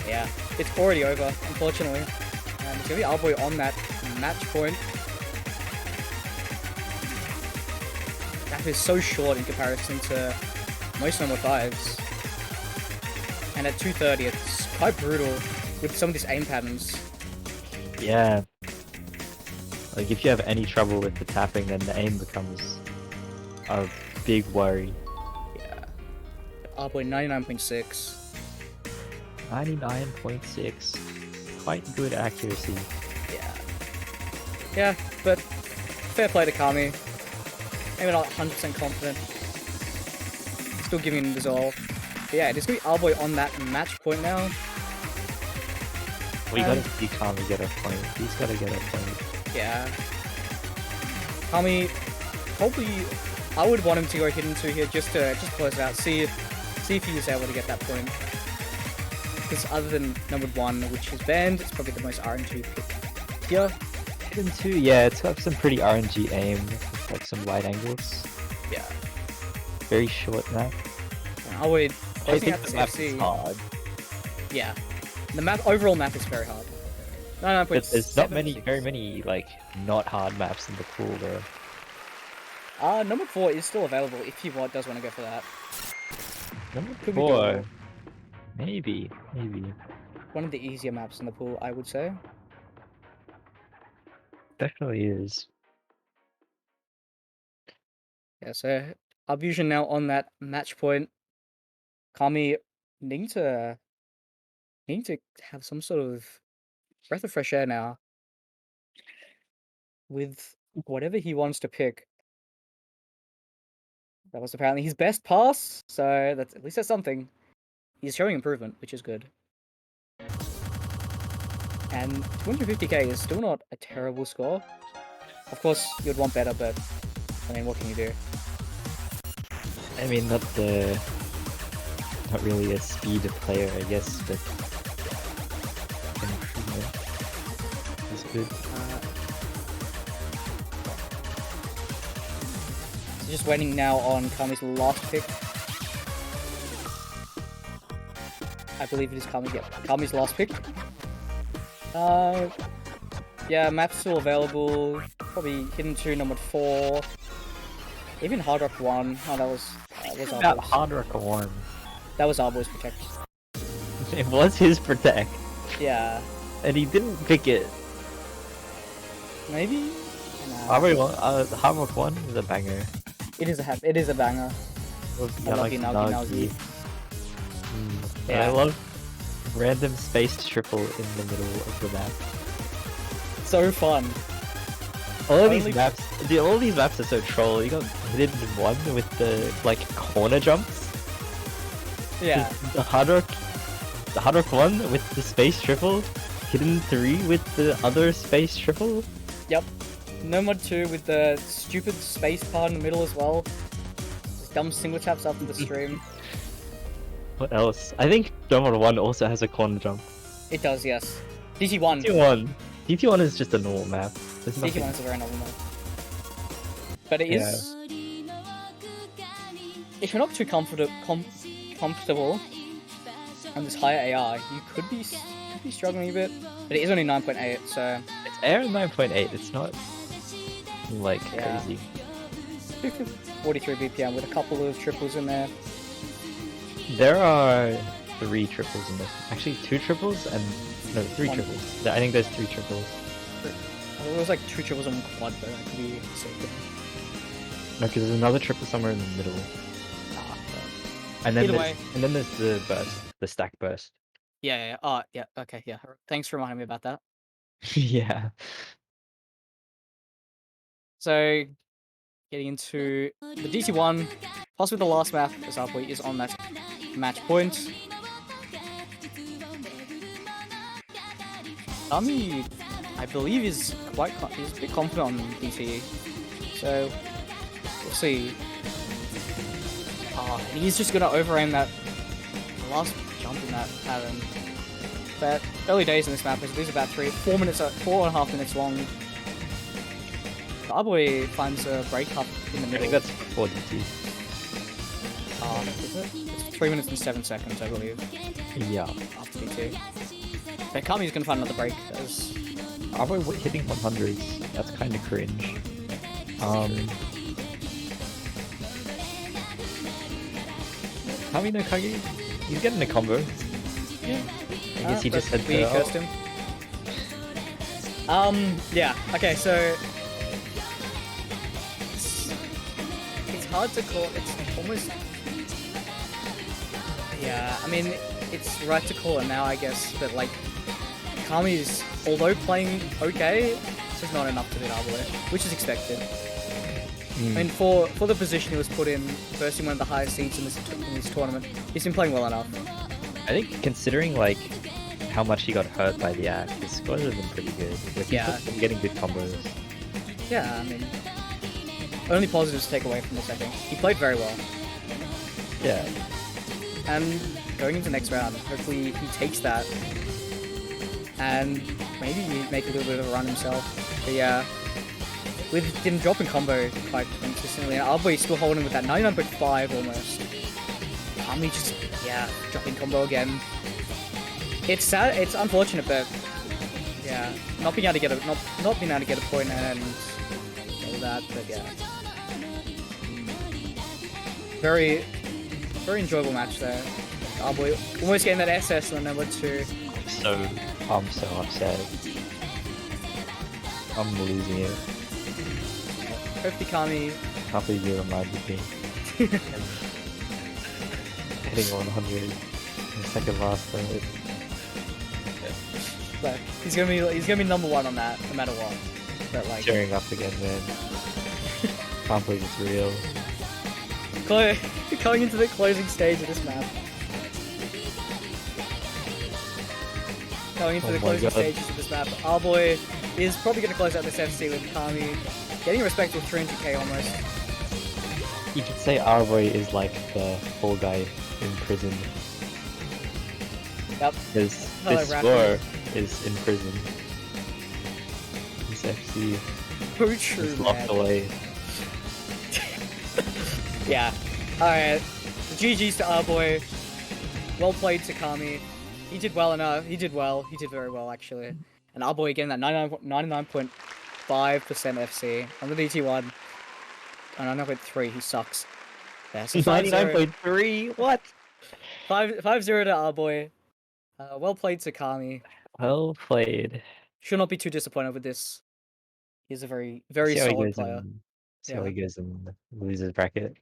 Yeah, it's already over, unfortunately. And it's gonna be our boy on that match point. That is so short in comparison to most number 5s. And at 230, it's quite brutal with some of these aim patterns. Yeah. Like if you have any trouble with the tapping, then the aim becomes a big worry. Yeah. Our boy 99.6. 99.6. Quite good accuracy. Yeah. Yeah, but fair play to Kami. Maybe not 100% confident. Still giving him resolve. But yeah, it's gonna be our boy on that match point now. We gotta see Kami get a point. He's gotta get a point. Yeah. Kami, probably, I would want him to go hidden 2 here just to close it out. See if he was able to get that point. Because other than number 1, which is banned, it's probably the most RNG pick here. Hidden 2, yeah, it's got some pretty RNG aim, with, like some wide angles. Yeah. Very short map. I would. I think the map is hard. Yeah. The overall map is very hard. 99.7. But there's not very many like not hard maps in the pool though. Number 4 is still available if he does want to go for that. Number Could be 4, doable. maybe. One of the easier maps in the pool, I would say. Definitely is. Yeah, so Arbusion now on that match point. Kami needing to have some sort of breath of fresh air now with whatever he wants to pick. That was apparently his best pass, so that's at least that's something. He's showing improvement, which is good. And 250k is still not a terrible score. Of course, you'd want better, but I mean, what can you do? I mean, not really a speed player, I guess, but improvement is good. So just waiting now on Kami's last pick. I believe it is Kami's last pick. Yeah, map's still available. Probably hidden 2, number 4. Even Hard Rock 1. Oh, that was our About boys. Hard Rock 1. That was our boys' protect. It was his protect, Yeah. and he didn't pick it. Maybe? Hard Rock 1 is a banger. It is a banger. I love you, Nagi. Yeah. I love random spaced triple in the middle of the map. So fun. All of these maps, dude, all these maps are so troll. You got hidden 1 with the like corner jumps. Yeah. The Hard Rock 1 with the space triple. Hidden 3 with the other space triple. Yep. Nomad 2 with the stupid space part in the middle as well. Just dumb single taps up in the stream. What else? I think Nomad 1 also has a corner jump. It does, yes. DT1. DT1 is just a normal map. There's nothing. DT1 is a very normal map. But it is... If you're not too comfortable on this higher AR, you could be struggling a bit. But it is only 9.8, so... It's air 9.8, it's not like Yeah. crazy. 43 BPM with a couple of triples in there. There are 3 triples in this. Actually 2 triples and... No, 3 One. triples. I think there's 3 triples. There was like 2 triples on one quad, but I could be mistaken. No, because there's another triple somewhere in the middle. And then Either way. there's the burst. The stack burst. Yeah. Oh, yeah. Okay, yeah. Thanks for reminding me about that. Yeah. So, getting into the DT1, possibly the last map, as our boy is on that match point. Kami, I believe, is he's a bit confident on DT, so we'll see. He's just gonna over-aim that last jump in that pattern. But early days in this map, this is about 4.5 minutes long. Starboy finds a break up in the I middle. think that's 42. Is it? It's 3 minutes and 7 seconds, I believe, Yeah. after DT. But Kami's gonna find another break, as... Are we hitting 100s? That's kind of cringe. Kami no Kage? He's getting a combo. Yeah. I guess he just had we to... cursed him. Yeah, okay, so... It's hard to call, it's almost... Yeah, I mean, it's right to call it now, I guess, but like, Kami's, although playing okay, it's just not enough to beat Arboy, which is expected. I mean, for the position he was put in, versing one of the highest seeds in this tournament, he's been playing well enough. I think considering like how much he got hurt by the act, his scores have been pretty good. Like, Yeah. he's been getting good combos. Yeah, I mean, only positives to take away from this, I think. He played very well. Yeah. And going into the next round, hopefully he takes that and maybe make a little bit of a run himself. But yeah, with him dropping combo quite consistently, and Arboy still holding with that 99.5 almost. Kami just, yeah, dropping combo again. It's sad, it's unfortunate, but yeah, not being able to get a not being able to get a point and all that, but yeah. Very enjoyable match there. Arboy almost getting that SS on number 2. I'm so upset. I'm losing it. Hopefully Kami... Can't believe you reminded me. Hitting 100 in the second last minute. But he's gonna be number 1 on that, no matter what. But like... Tearing up again, man. Can't believe it's real. Going into the closing stage of this map. Going into the closing stages of this map, Arboy is probably going to close out this FC with Kami getting a respectable 300k almost. You could say Arboy is like the poor guy in prison. Yep. Because Hello, this Rappi. score is in prison. This FC Who true, is locked man. away. Yeah. Alright. GG's to Arboy. Well played to Kami. He did well enough. He did well. He did very well, actually. And Arboy getting that 99.5% FC on the DT1. And 99.3, he sucks. Yeah, so 99.3? What? 5-0 to Arboy. Well played to Kami. Well played. Should not be too disappointed with this. He's a very, very solid player. See how he goes in the losers bracket.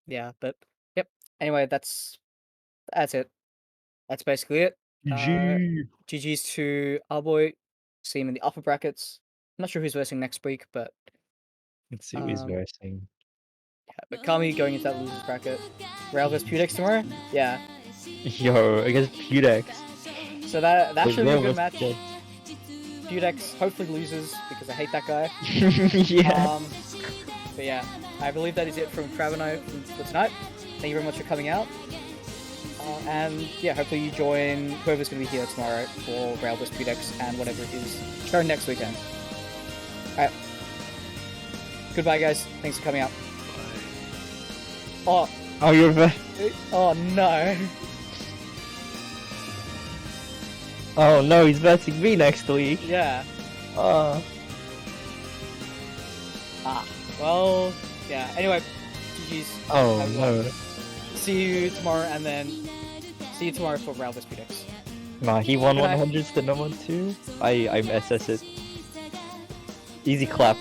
Yeah, but yep. Anyway, that's it. That's basically it. GG's to Arboy. See him in the upper brackets. I'm not sure who's versing next week, but Let's see who he's versing. yeah, but Kami going into that losers bracket. Rail vs Pudex tomorrow. Yeah. Yo, against Pudex. So that should be a good Rail match. versus Pudex hopefully loses because I hate that guy. Pudex. Yeah. But yeah, I believe that is it from Crab and I for tonight. Thank you very much for coming out. And yeah, hopefully you join whoever's going to be here tomorrow for Rail vs Pudex and whatever it is starting next weekend. Alright. Goodbye, guys. Thanks for coming out. Oh. Oh, you're Oh no. Oh no, he's versing me next week. Yeah. Oh. Well, yeah. Anyway, GG's. Oh Have no. fun. See you tomorrow, and then see you tomorrow for Rail vs Pudex. Nah, he won Good night. 100s to no one too. I'm SS it. Easy clap.